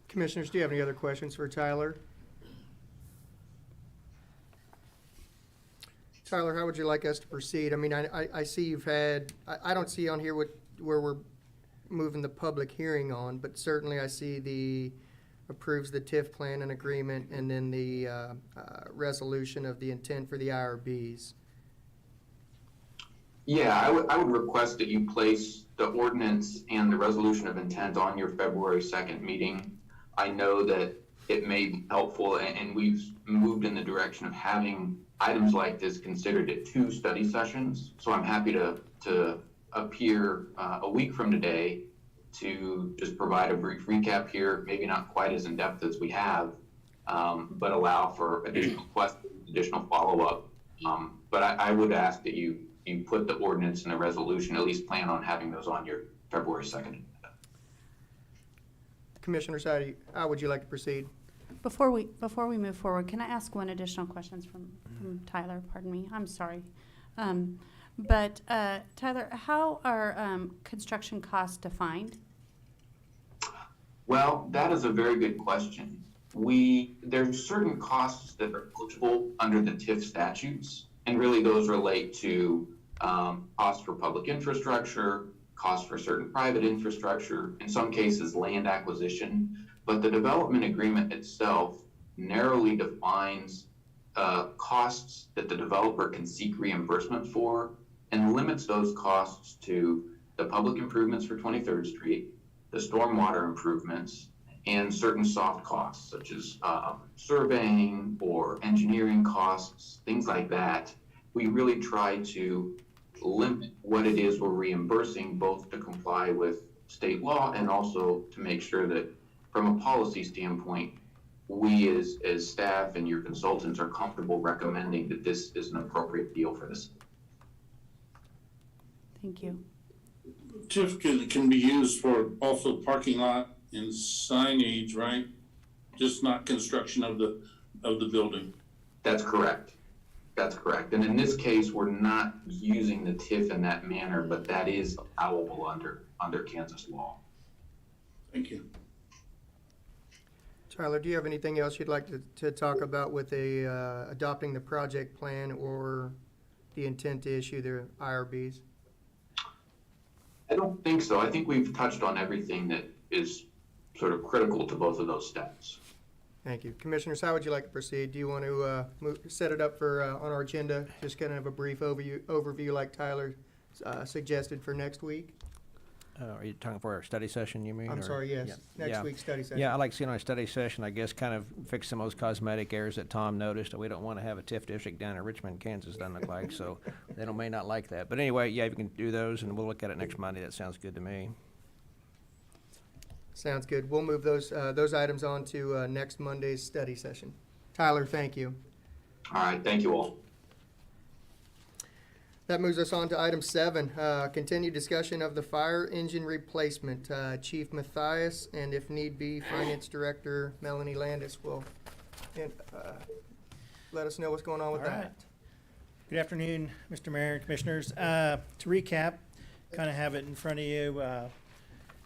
Commissioners, do you have any other questions for Tyler? Tyler, how would you like us to proceed? I mean, I see you've had, I don't see on here where we're moving the public hearing on, but certainly I see the approves the TIF plan and agreement, and then the resolution of the intent for the IRBs. Yeah, I would request that you place the ordinance and the resolution of intent on your February 2nd meeting. I know that it may be helpful, and we've moved in the direction of having items like this considered at 2 study sessions. So I'm happy to appear a week from today to just provide a brief recap here, maybe not quite as in-depth as we have, but allow for additional questions, additional follow-up. But I would ask that you put the ordinance and the resolution, at least plan on having those on your February 2nd. Commissioners, how would you like to proceed? Before we move forward, can I ask one additional question from Tyler? Pardon me, I'm sorry. But Tyler, how are construction costs defined? Well, that is a very good question. There's certain costs that are eligible under the TIF statutes, and really those relate to costs for public infrastructure, costs for certain private infrastructure, in some cases land acquisition. But the development agreement itself narrowly defines costs that the developer can seek reimbursement for, and limits those costs to the public improvements for 23rd Street, the stormwater improvements, and certain soft costs such as surveying or engineering costs, things like that. We really try to limit what it is we're reimbursing, both to comply with state law and also to make sure that from a policy standpoint, we as staff and your consultants are comfortable recommending that this is an appropriate deal for this. Thank you. TIF can be used for also parking lot and signage, right? Just not construction of the building. That's correct. That's correct. And in this case, we're not using the TIF in that manner, but that is allowable under Kansas law. Thank you. Tyler, do you have anything else you'd like to talk about with adopting the project plan or the intent to issue the IRBs? I don't think so. I think we've touched on everything that is sort of critical to both of those steps. Thank you. Commissioners, how would you like to proceed? Do you want to set it up for on our agenda? Just kind of a brief overview like Tyler suggested for next week? Are you talking for our study session, you mean? I'm or- sorry, yes. Yeah. Next Yeah. week's study session. Yeah, I like seeing our study session, I guess, kind of fix some of those cosmetic errors that Tom noticed. We don't want to have a TIF district down in Richmond, Kansas, doesn't look like, so they may not like that. But anyway, yeah, you can do those, and we'll look at it next Monday. That sounds good to me. Sounds good. We'll move those items on to next Monday's study session. Tyler, thank you. All right, thank you all. That moves us on to item 7, continued discussion of the fire engine replacement. Chief Matthias, and if need be, Finance Director Melanie Landis will let us know what's going on with All right. that. Good afternoon, Mr. Mayor and Commissioners. To recap, kind of have it in front of you.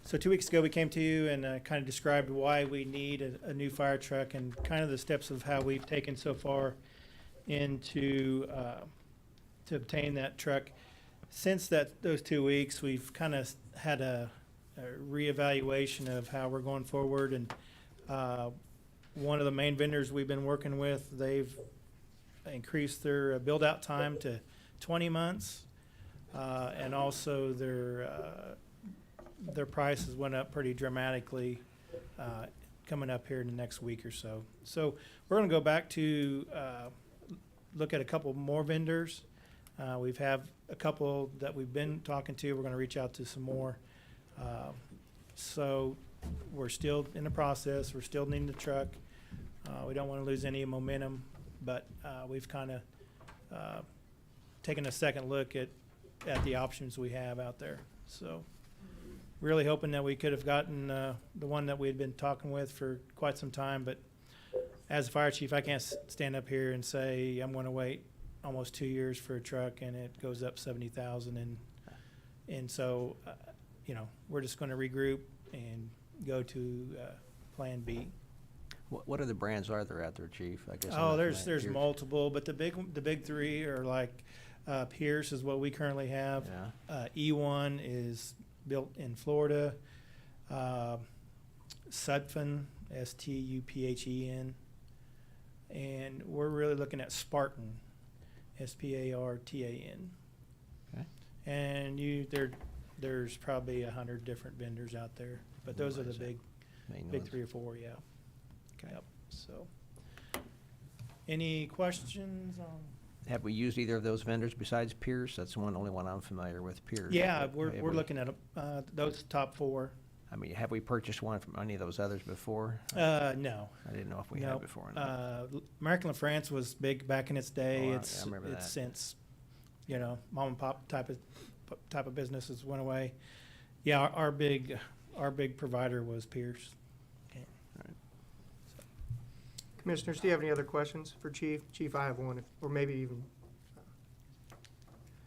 So 2 weeks ago, we came to you and kind of described why we need a new fire truck and kind of the steps of how we've taken so far into to obtain that truck. Since those 2 weeks, we've kind of had a reevaluation of how we're going forward. And one of the main vendors we've been working with, they've increased their build-out time to 20 months. And also their prices went up pretty dramatically coming up here in the next week or so. So we're going to go back to look at a couple more vendors. We've have a couple that we've been talking to. We're going to reach out to some more. So we're still in the process. We're still needing the truck. We don't want to lose any momentum, but we've kind of taken a second look at the options we have out there. So really hoping that we could have gotten the one that we had been talking with for quite some time. But as a fire chief, I can't stand up here and say I'm going to wait almost 2 years for a truck and it goes up $70,000, and so we're just going to regroup and go to plan B. What other brands are there out there, Chief? I guess. Oh, there's multiple, but the big three are like Pierce is what we currently have. Yeah. E1 is built in Florida. Sutphen, Stuphen, and we're really looking at Spartan, Spartan. Okay. And there's probably 100 different vendors out there, but those are the big ones. 3 or 4, yeah. Okay. Yep. So, any questions on? Have we used either of those vendors besides Pierce? That's the only one I'm familiar with, Pierce. Yeah, we're looking at those top 4. I mean, have we purchased one from any of those others before? No. I didn't know if we had before. American LaFrance was big back in its day. Oh, I It's remember that. since, mom and pop type of businesses went away. Yeah, our big provider was Pierce. Commissioners, do you have any other questions for Chief? Chief, I have one, or maybe even,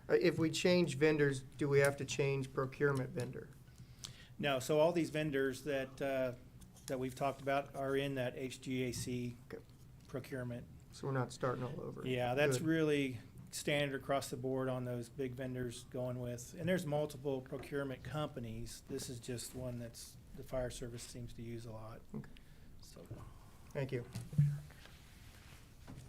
if we change vendors, do we have to change procurement vendor? No, so all these vendors that we've talked about are in that HGAC procurement. So we're not starting all over? Yeah, that's Good. really standard across the board on those big vendors going with. And there's multiple procurement companies. This is just one that's the fire service seems to use a lot. Okay. So. Thank you.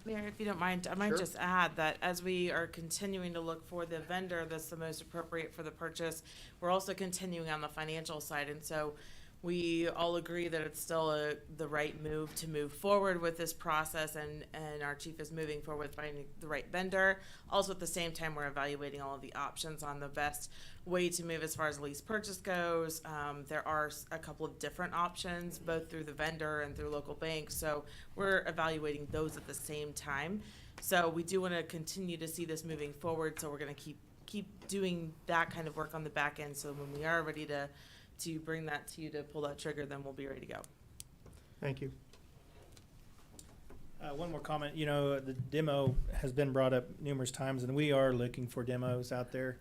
Mayor, if you don't mind, I might Sure. just add that as we are continuing to look for the vendor that's the most appropriate for the purchase, we're also continuing on the financial side. And so we all agree that it's still the right move to move forward with this process, and our chief is moving forward with finding the right vendor. Also, at the same time, we're evaluating all of the options on the best way to move as far as lease purchase goes. There are a couple of different options, both through the vendor and through local banks. So we're evaluating those at the same time. So we do want to continue to see this moving forward. So we're going to keep doing that kind of work on the back end. So when we are ready to bring that to you to pull that trigger, then we'll be ready to go. Thank you. One more comment. The demo has been brought up numerous times, and we are looking for demos out there.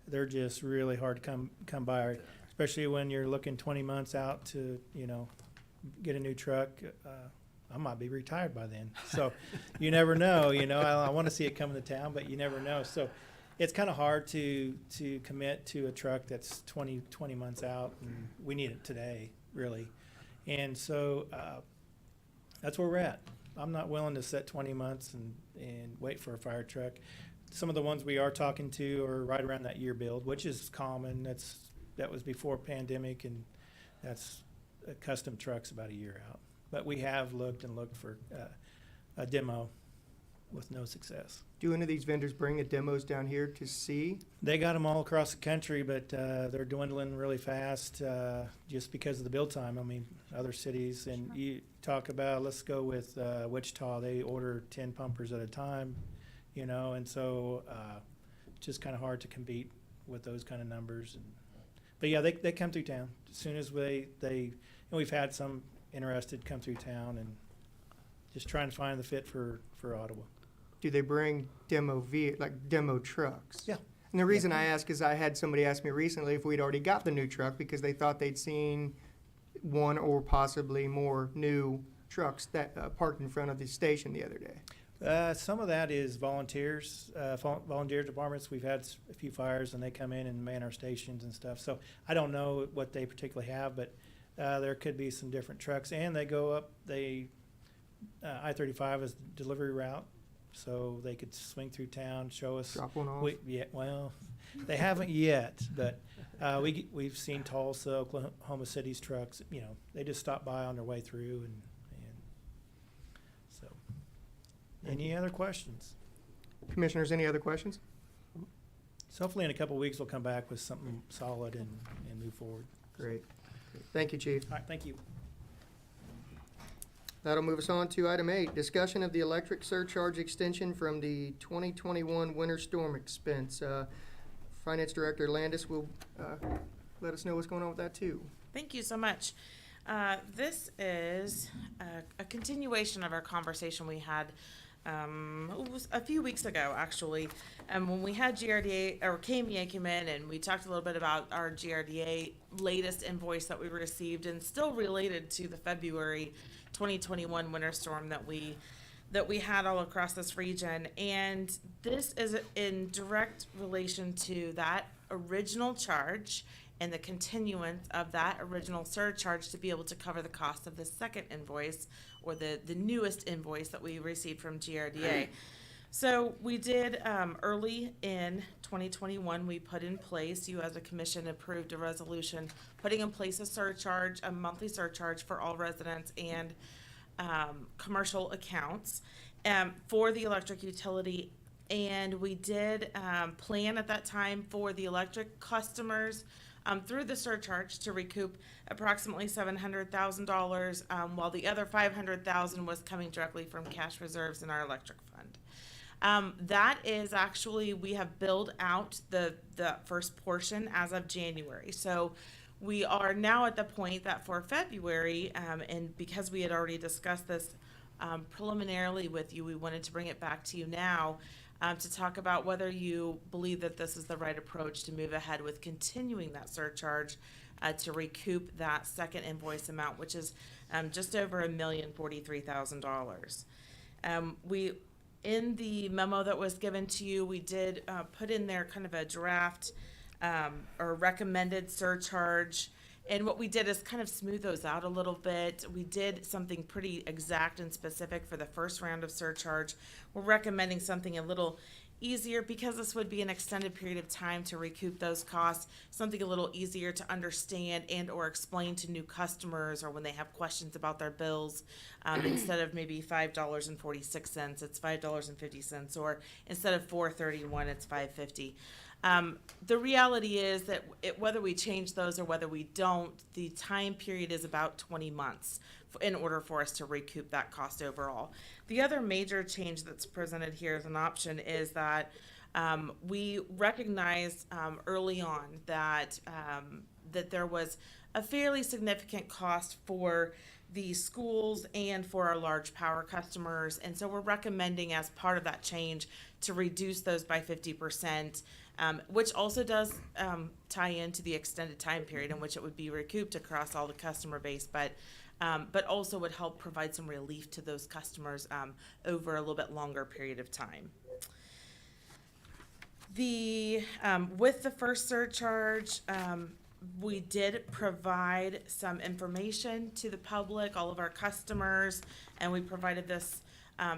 They're just really hard to come by, especially when you're looking 20 months out to, get a new truck. I might be retired by then. So you never know, I want to see it come to town, but you never know. So it's kind of hard to commit to a truck that's 20 months out, and we need it today, really. And so that's where we're at. I'm not willing to set 20 months and wait for a fire truck. Some of the ones we are talking to are right around that year build, which is common. That was before pandemic, and that's custom trucks about a year out. But we have looked for a demo with no success. Do any of these vendors bring the demos down here to see? They got them all across the country, but they're dwindling really fast just because of the build time. I mean, other cities, and you talk about, let's go with Wichita, they order 10 pumpers at a time, you know, and so just kind of hard to compete with those kind of numbers. But yeah, they come through town. As soon as and we've had some interested come through town and just trying to find the fit for Ottawa. Do they bring demo trucks? Yeah. And the reason I ask is I had somebody ask me recently if we'd already got the new truck because they thought they'd seen one or possibly more new trucks that parked in front of the station the other day. Some of that is volunteers, volunteer departments. We've had a few fires and they come in and man our stations and stuff. So I don't know what they particularly have, but there could be some different trucks. And they go up, I-35 is the delivery route. So they could swing through town, show us. Drop one off? Well, they haven't yet, but we've seen Tulsa, Oklahoma City's trucks. You know, they just stop by on their way through, and so. Any other questions? Commissioners, any other questions? So hopefully in a couple of weeks we'll come back with something solid and move forward. Great. Thank you, Chief. All right, thank you. That'll move us on to item 8, discussion of the electric surcharge extension from the 2021 winter storm expense. Finance Director Landis will let us know what's going on with that too. Thank you so much. This is a continuation of our conversation we had it was a few weeks ago, actually, when we had GRDA, or KMEA came in and we talked a little bit about our GRDA latest invoice that we received, and still related to the February 2021 winter storm that we had all across this region. And this is in direct relation to that original charge and the continuance of that original surcharge to be able to cover the cost of the second invoice, or the newest invoice that we received from GRDA. So we did, early in 2021, we put in place, you as a commission approved a resolution putting in place a surcharge, a monthly surcharge for all residents and commercial accounts for the electric utility. And we did plan at that time for the electric customers through the surcharge to recoup approximately $700,000, while the other $500,000 was coming directly from cash reserves in our electric fund. That is actually, we have billed out the first portion as of January. So we are now at the point that for February, and because we had already discussed this preliminarily with you, we wanted to bring it back to you now to talk about whether you believe that this is the right approach to move ahead with continuing that surcharge to recoup that second invoice amount, which is just over $1,043,000. We, in the memo that was given to you, we did put in there kind of a draft or recommended surcharge. And what we did is kind of smooth those out a little bit. We did something pretty exact and specific for the first round of surcharge. We're recommending something a little easier because this would be an extended period of time to recoup those costs, something a little easier to understand and or explain to new customers, or when they have questions about their bills. Instead of maybe $5.46, it's $5.50, or instead of $4.31, it's $5.50. The reality is that whether we change those or whether we don't, the time period is about 20 months in order for us to recoup that cost overall. The other major change that's presented here as an option is that we recognized early on that that there was a fairly significant cost for the schools and for our large power customers, and so we're recommending as part of that change to reduce those by 50%. Which also does tie into the extended time period in which it would be recouped across all the customer base, but also would help provide some relief to those customers over a little bit longer period of time. With the first surcharge, we did provide some information to the public, all of our customers, and we provided this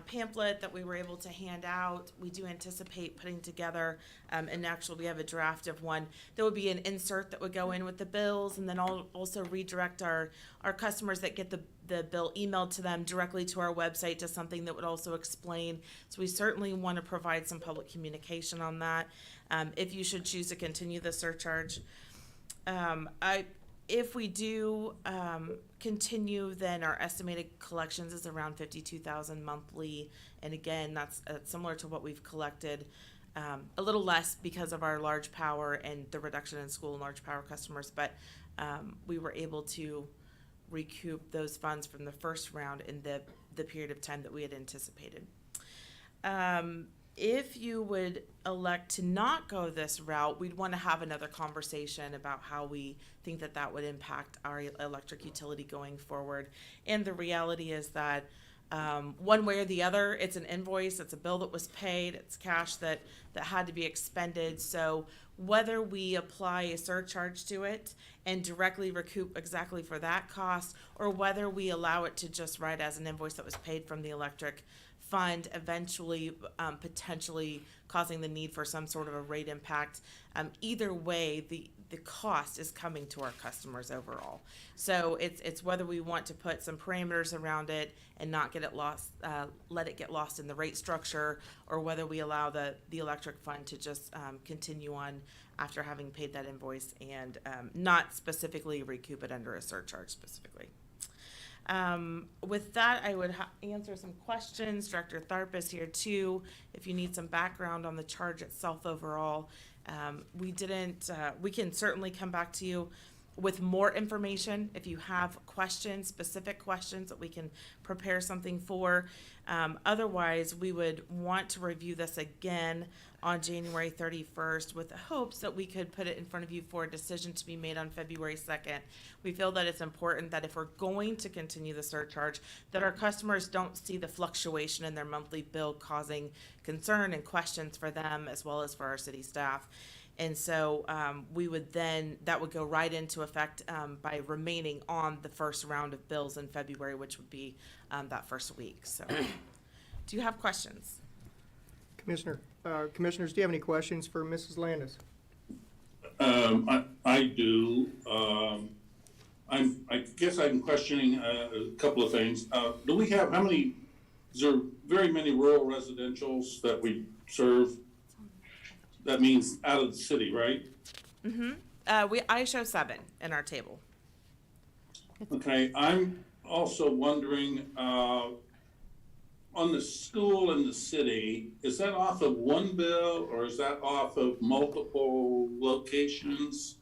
pamphlet that we were able to hand out. We do anticipate putting together, and actually we have a draft of one. There would be an insert that would go in with the bills, and then also redirect our customers that get the bill emailed to them directly to our website to something that would also explain. So we certainly want to provide some public communication on that. If you should choose to continue the surcharge. If we do continue, then our estimated collections is around 52,000 monthly, and again, that's similar to what we've collected. A little less because of our large power and the reduction in school and large power customers, but we were able to recoup those funds from the first round in the period of time that we had anticipated. If you would elect to not go this route, we'd want to have another conversation about how we think that would impact our electric utility going forward. And the reality is that one way or the other, it's an invoice, it's a bill that was paid, it's cash that had to be expended. So whether we apply a surcharge to it and directly recoup exactly for that cost, or whether we allow it to just write as an invoice that was paid from the electric fund, eventually potentially causing the need for some sort of a rate impact. Either way, the cost is coming to our customers overall. So it's whether we want to put some parameters around it and not get it lost, let it get lost in the rate structure, or whether we allow the electric fund to just continue on after having paid that invoice and not specifically recoup it under a surcharge specifically. With that, I would answer some questions. Director Tharp is here too, if you need some background on the charge itself overall. We can certainly come back to you with more information if you have questions, specific questions that we can prepare something for. Otherwise, we would want to review this again on January 31st with the hopes that we could put it in front of you for a decision to be made on February 2nd. We feel that it's important that if we're going to continue the surcharge, that our customers don't see the fluctuation in their monthly bill causing concern and questions for them as well as for our city staff. And so that would go right into effect by remaining on the first round of bills in February, which would be that first week. So do you have questions? Commissioners, do you have any questions for Mrs. Landis? I do. I guess I'm questioning a couple of things. Do we have, is there very many rural residentials that we serve? That means out of the city, right? Mm-hmm. I show 7 in our table. Okay, I'm also wondering, on the school and the city, is that off of one bill or is that off of multiple locations?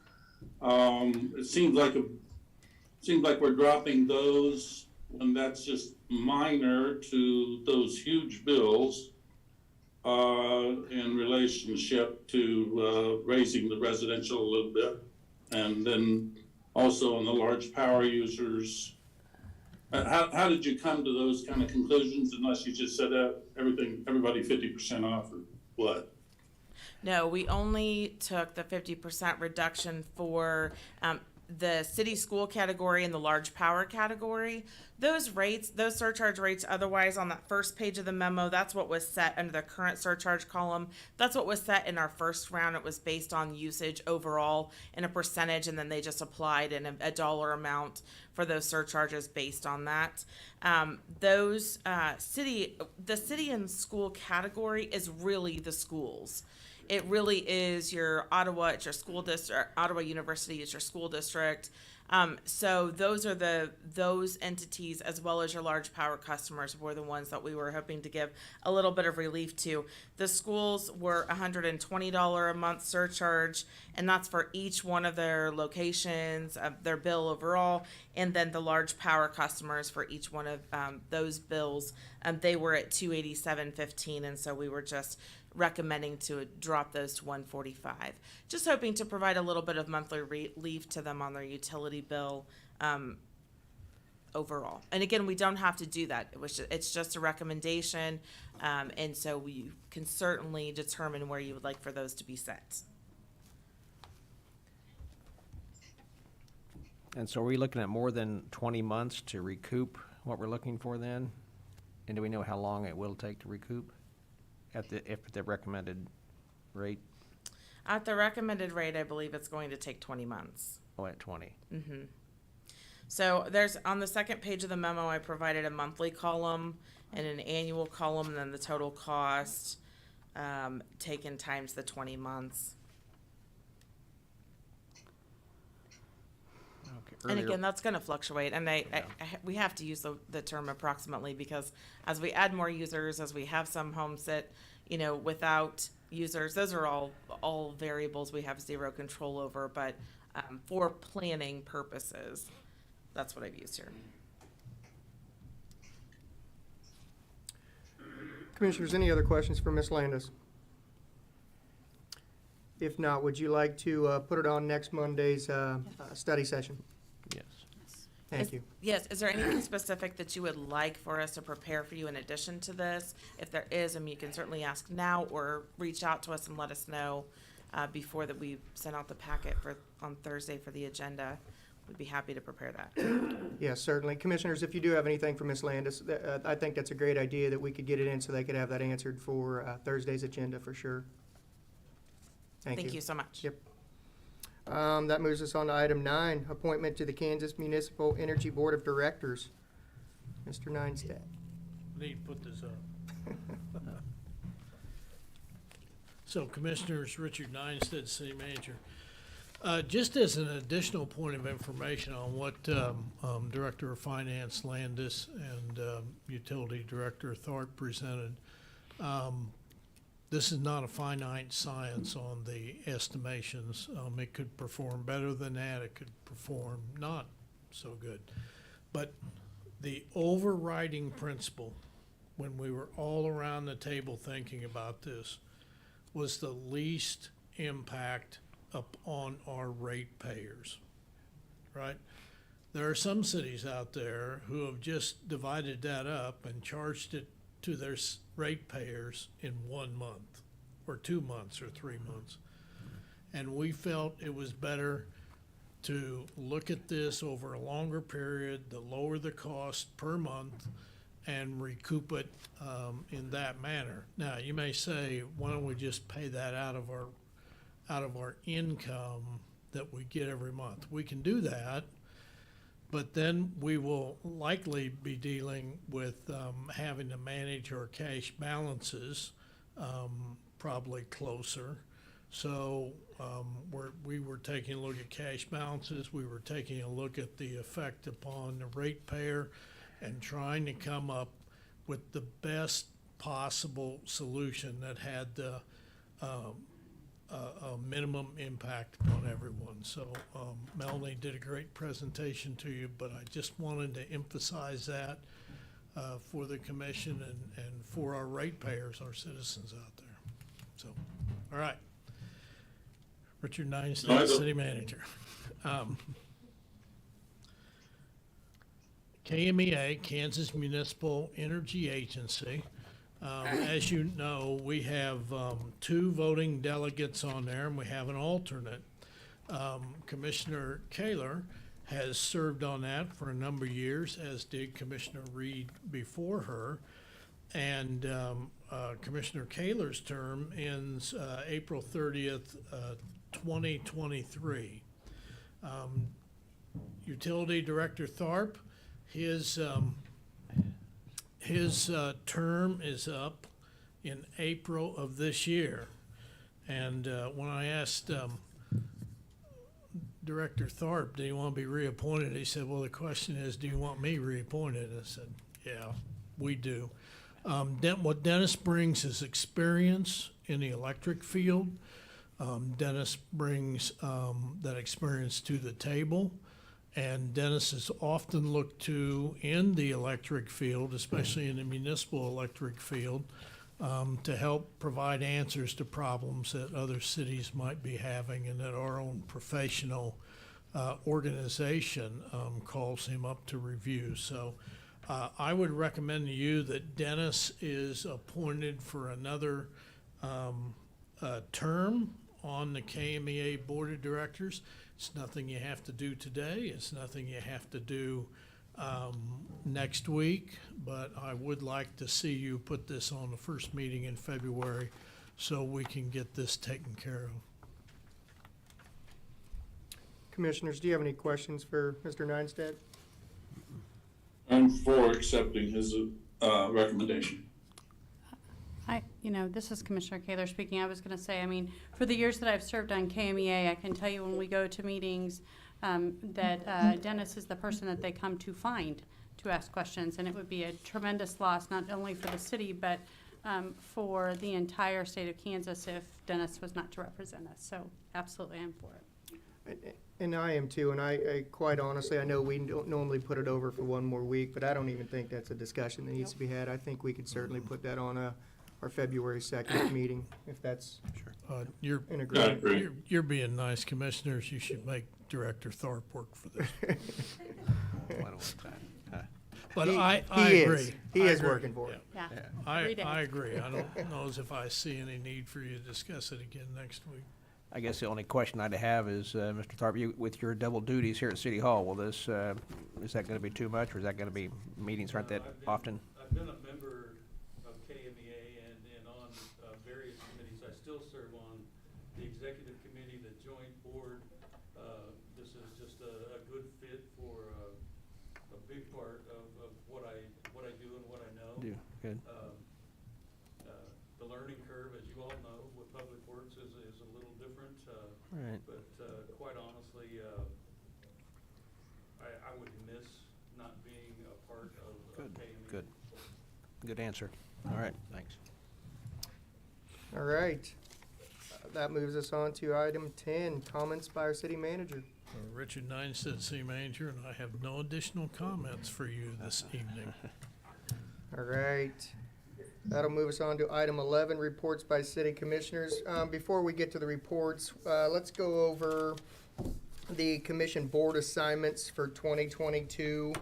It seems like we're dropping those when that's just minor to those huge bills in relationship to raising the residential a little bit. And then also on the large power users, how did you come to those kind of conclusions, unless you just said everybody 50% off or what? No, we only took the 50% reduction for the city school category and the large power category. Those rates, those surcharge rates otherwise on that first page of the memo, that's what was set under the current surcharge column. That's what was set in our first round. It was based on usage overall and a percentage, and then they just applied in a dollar amount for those surcharges based on that. The city and school category is really the schools. It really is your Ottawa, it's your school district, Ottawa University is your school district. So those are those entities, as well as your large power customers, were the ones that we were hoping to give a little bit of relief to. The schools were $120 a month surcharge, and that's for each one of their locations, their bill overall. And then the large power customers, for each one of those bills, they were at $287.15, and so we were just recommending to drop those to $145, just hoping to provide a little bit of monthly relief to them on their utility bill overall. And again, we don't have to do that. It's just a recommendation, and so we can certainly determine where you would like for those to be set. And so are we looking at more than 20 months to recoup what we're looking for then? And do we know how long it will take to recoup at the recommended rate? At the recommended rate, I believe it's going to take 20 months. Oh, at 20. Mm-hmm. So there's, on the second page of the memo, I provided a monthly column and an annual column, and then the total cost, taken times the 20 months. Okay. And Earlier- again, that's gonna fluctuate, and we have to use the term approximately, because as we add more users, as we have some homes that, you know, without users, those are all variables we have zero control over, but, for planning purposes, that's what I've used here. Commissioners, any other questions for Ms. Landis? If not, would you like to put it on next Monday's study session? Yes. Thank you. Yes, is there anything specific that you would like for us to prepare for you in addition to this? If there is, you can certainly ask now or reach out to us and let us know before that we send out the packet on Thursday for the agenda. We'd be happy to prepare that. Yes, certainly. Commissioners, if you do have anything for Ms. Landis, I think that's a great idea that we could get it in so they could have that answered for Thursday's agenda for sure. Thank you so much. Yep. That moves us on to item 9, appointment to the Kansas Municipal Energy Board of Directors. Mr. Neinstedt. Need to put this up. So Commissioners, Richard Neinstedt, City Manager. Just as an additional point of information on what Director of Finance Landis and Utility Director Tharp presented, this is not a finite science on the estimations. It could perform better than that. It could perform not so good. But the overriding principle, when we were all around the table thinking about this, was the least impact upon our ratepayers, right? There are some cities out there who have just divided that up and charged it to their ratepayers in 1 month, or 2 months, or 3 months. And we felt it was better to look at this over a longer period, to lower the cost per month, and recoup it in that manner. Now, you may say, why don't we just pay that out of our income that we get every month? We can do that, but then we will likely be dealing with having to manage our cash balances, probably closer. So we were taking a look at cash balances. We were taking a look at the effect upon the ratepayer and trying to come up with the best possible solution that had a minimum impact on everyone. So Melanie did a great presentation to you, but I just wanted to emphasize that for the commission and for our ratepayers, our citizens out there. So, all right. Richard Neinstedt, City Manager. KMEA, Kansas Municipal Energy Agency. As you know, we have 2 voting delegates on there, and we have an alternate. Commissioner Kaler has served on that for a number of years, as did Commissioner Reed before her. And Commissioner Kaler's term ends April 30th, 2023. Utility Director Tharp, his term is up in April of this year. And when I asked Director Tharp, do you want to be reappointed? He said, well, the question is, do you want me reappointed? I said, yeah, we do. What Dennis brings is experience in the electric field. Dennis brings that experience to the table. And Dennis is often looked to in the electric field, especially in the municipal electric field, to help provide answers to problems that other cities might be having and that our own professional organization calls him up to review. So I would recommend to you that Dennis is appointed for another term on the KMEA Board of Directors. It's nothing you have to do today. It's nothing you have to do next week, but I would like to see you put this on the first meeting in February so we can get this taken care of. Commissioners, do you have any questions for Mr. Neinstedt? I'm for accepting his recommendation. This is Commissioner Kaler speaking. I was going to say, I mean, for the years that I've served on KMEA, I can tell you when we go to meetings that Dennis is the person that they come to find to ask questions, and it would be a tremendous loss, not only for the city, but for the entire state of Kansas if Dennis was not to represent us. So absolutely, I'm for it. And I am too, and I quite honestly, I know we don't normally put it over for one more week, but I don't even think that's a discussion that needs to be had. I think we could certainly put that on our February 2nd meeting, if that's You're, in agreement. you're being nice, commissioners. You should make Director Thorpe work for this. But I agree. He I is agree. working for it. Yeah. I 3 days. agree. I don't know as if I see any need for you to discuss it again next week. I guess the only question I'd have is, Mr. Tharp, with your double duties here at City Hall, will this, is that gonna be too much, or is that gonna be, meetings aren't that often? I've been a member of KMEA and on various committees. I still serve on the executive committee, the joint board. This is just a good fit for a big part of what I do and what I know. Good. The learning curve, as you all know, with Public Works is a little different. Right. But quite honestly, I would miss not being a part of KMEA. Good answer. All right, thanks. All right. That moves us on to item 10, comments by our city manager. Richard Neinstedt, City Manager, and I have no additional comments for you this evening. All right. That'll move us on to item 11, reports by city commissioners. Before we get to the reports, let's go over the commission board assignments for 2022.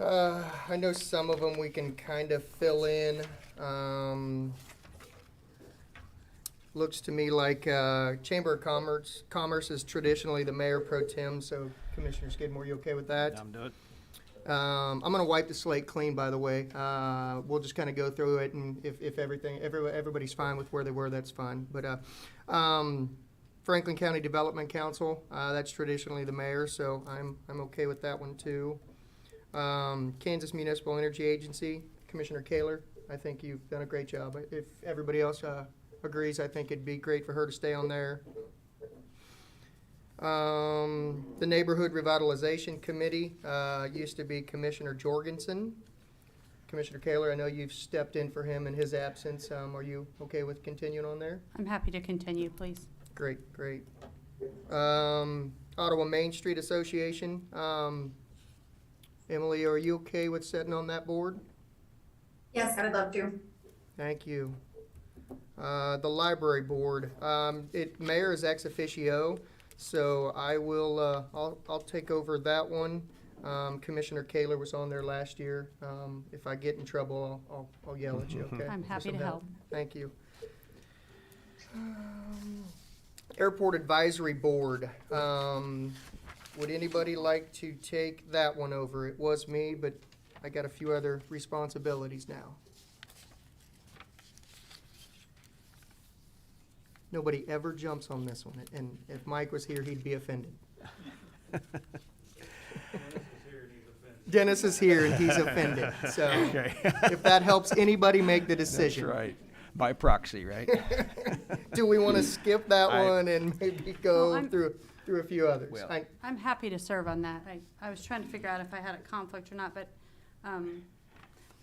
I know some of them we can kind of fill in. Looks to me like Chamber of Commerce is traditionally the mayor pro tem, so Commissioner Skidmore, you okay with that? I'm doing. I'm gonna wipe the slate clean, by the way. We'll just kind of go through it, and if everybody's fine with where they were, that's fine. But Franklin County Development Council, that's traditionally the mayor, so I'm okay with that one too. Kansas Municipal Energy Agency, Commissioner Kaler, I think you've done a great job. If everybody else agrees, I think it'd be great for her to stay on there. The Neighborhood Revitalization Committee used to be Commissioner Jorgensen. Commissioner Kaler, I know you've stepped in for him in his absence. Are you okay with continuing on there? I'm happy to continue, please. Great, great. Ottawa Main Street Association. Emily, are you okay with sitting on that board? Yes, I would love to. Thank you. The Library Board. Mayor is ex officio, so I will, I'll take over that one. Commissioner Kaler was on there last year. If I get in trouble, I'll yell at you, okay? I'm For happy some to help. Thank you. Airport Advisory Board. Would anybody like to take that one over? It was me, but I got a few other responsibilities now. Nobody ever jumps on this one, and if Mike was here, he'd be offended. Dennis is here and he's offended, so Okay. if that helps anybody make the decision. That's right. By proxy, right? Do we want to skip that I- one and maybe go I'm- through a few others? Well- I'm happy to serve on that. I was trying to figure out if I had a conflict or not, but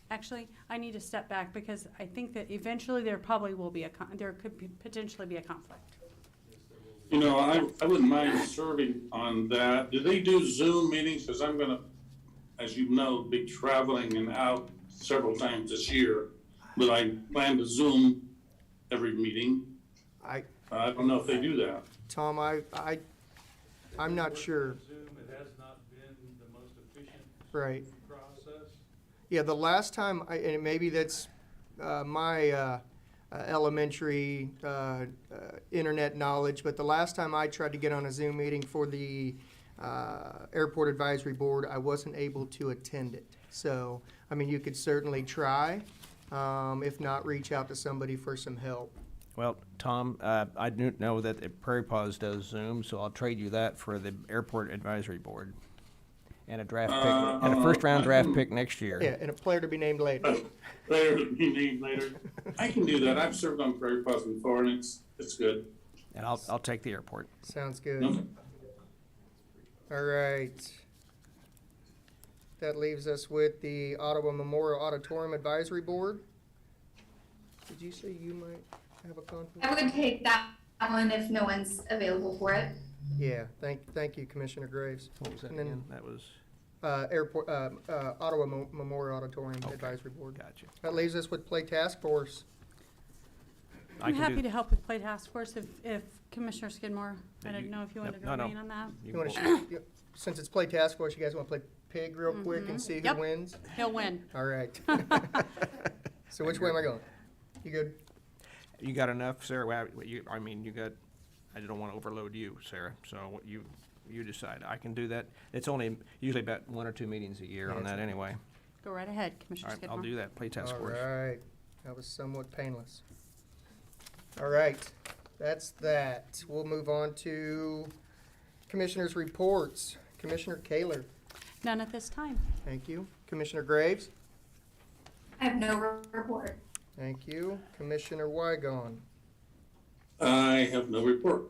actually, I need to step back because I think that eventually there probably will be there could potentially be a conflict. You know, I wouldn't mind serving on that. Do they do Zoom meetings? Because I'm gonna, as you know, be traveling and out several times this year. But I plan to Zoom every meeting. I don't know if they do that. Tom, I'm not sure. Zoom, it has not been the most efficient Right. process. Yeah, the last time, and maybe that's my elementary internet knowledge, but the last time I tried to get on a Zoom meeting for the Airport Advisory Board, I wasn't able to attend it. So, I mean, you could certainly try. If not, reach out to somebody for some help. Well, Tom, I do know that the Prairie Paws does Zoom, so I'll trade you that for the Airport Advisory Board. And a draft pick, and a first-round draft pick next year. Yeah, and a player to be named later. Later, be named later. I can do that. I've served on Prairie Paws before, and it's good. And I'll take the airport. Sounds good. Okay. All right. That leaves us with the Ottawa Memorial Auditorium Advisory Board. Did you say you might have a conflict? I would take that one if no one's available for it. Yeah, thank you, Commissioner Graves. What was that And then, again? That was, Ottawa Memorial Auditorium Advisory Board. gotcha. That leaves us with Play Task Force. I I'm can happy do- to help with Play Task Force if Commissioner Skidmore, I didn't know if you wanted to no, no. remain on that. You wanna since it's Play Task Force, you guys wanna play Pig real quick and see who Yep. wins? He'll win. All right. So which way am I going? You good? You got enough, Sarah? Well, you got, I don't want to overload you, Sarah, so what you decide. I can do that. It's only usually about 1 or 2 meetings a year on that anyway. Go right ahead, All Commissioner right, Skidmore. I'll do that. Play task All force. right, that was somewhat painless. All right, that's that. We'll move on to Commissioners' reports. Commissioner Kaler, None at this time. thank you. Commissioner Graves, I have no report. thank you. Commissioner Wygon, I have no report.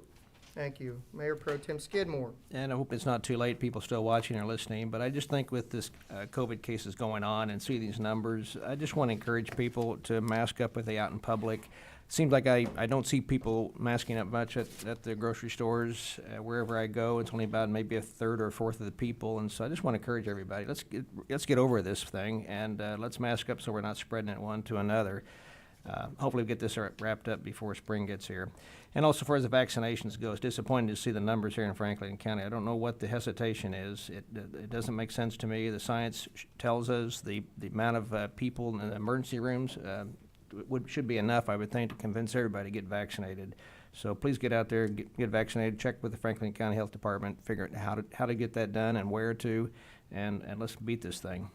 thank you. Mayor Pro Tem Skidmore, And I hope it's not too late, people still watching or listening, but I just think with this COVID cases going on and see these numbers, I just want to encourage people to mask up if they out in public. Seems like I don't see people masking up much at the grocery stores. Wherever I go, it's only about maybe a third or a fourth of the people, and so I just want to encourage everybody, let's get over this thing, and let's mask up so we're not spreading it one to another. Hopefully we'll get this wrapped up before spring gets here. And also, as far as the vaccinations go, it's disappointing to see the numbers here in Franklin County. I don't know what the hesitation is. It doesn't make sense to me. The science tells us the amount of people in the emergency rooms should be enough, I would think, to convince everybody to get vaccinated. So please get out there, get vaccinated, check with the Franklin County Health Department, figure out how to get that done and where to, and let's beat this thing.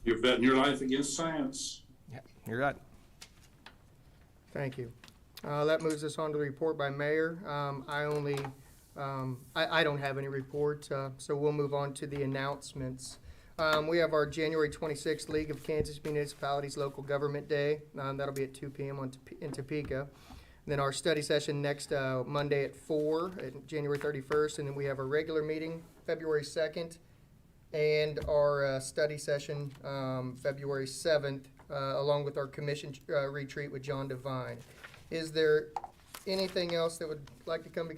You're betting your life against science. Yeah, you're right. thank you. That moves us on to the report by Mayor. I don't have any report, so we'll move on to the announcements. We have our January 26th League of Kansas Municipalities Local Government Day. That'll be at 2 p.m. in Topeka. Then our study session next Monday at 4, January 31st. And then we have a regular meeting February 2nd. And our study session February 7th, along with our commission retreat with John Devine. Is there anything else that would like to come together?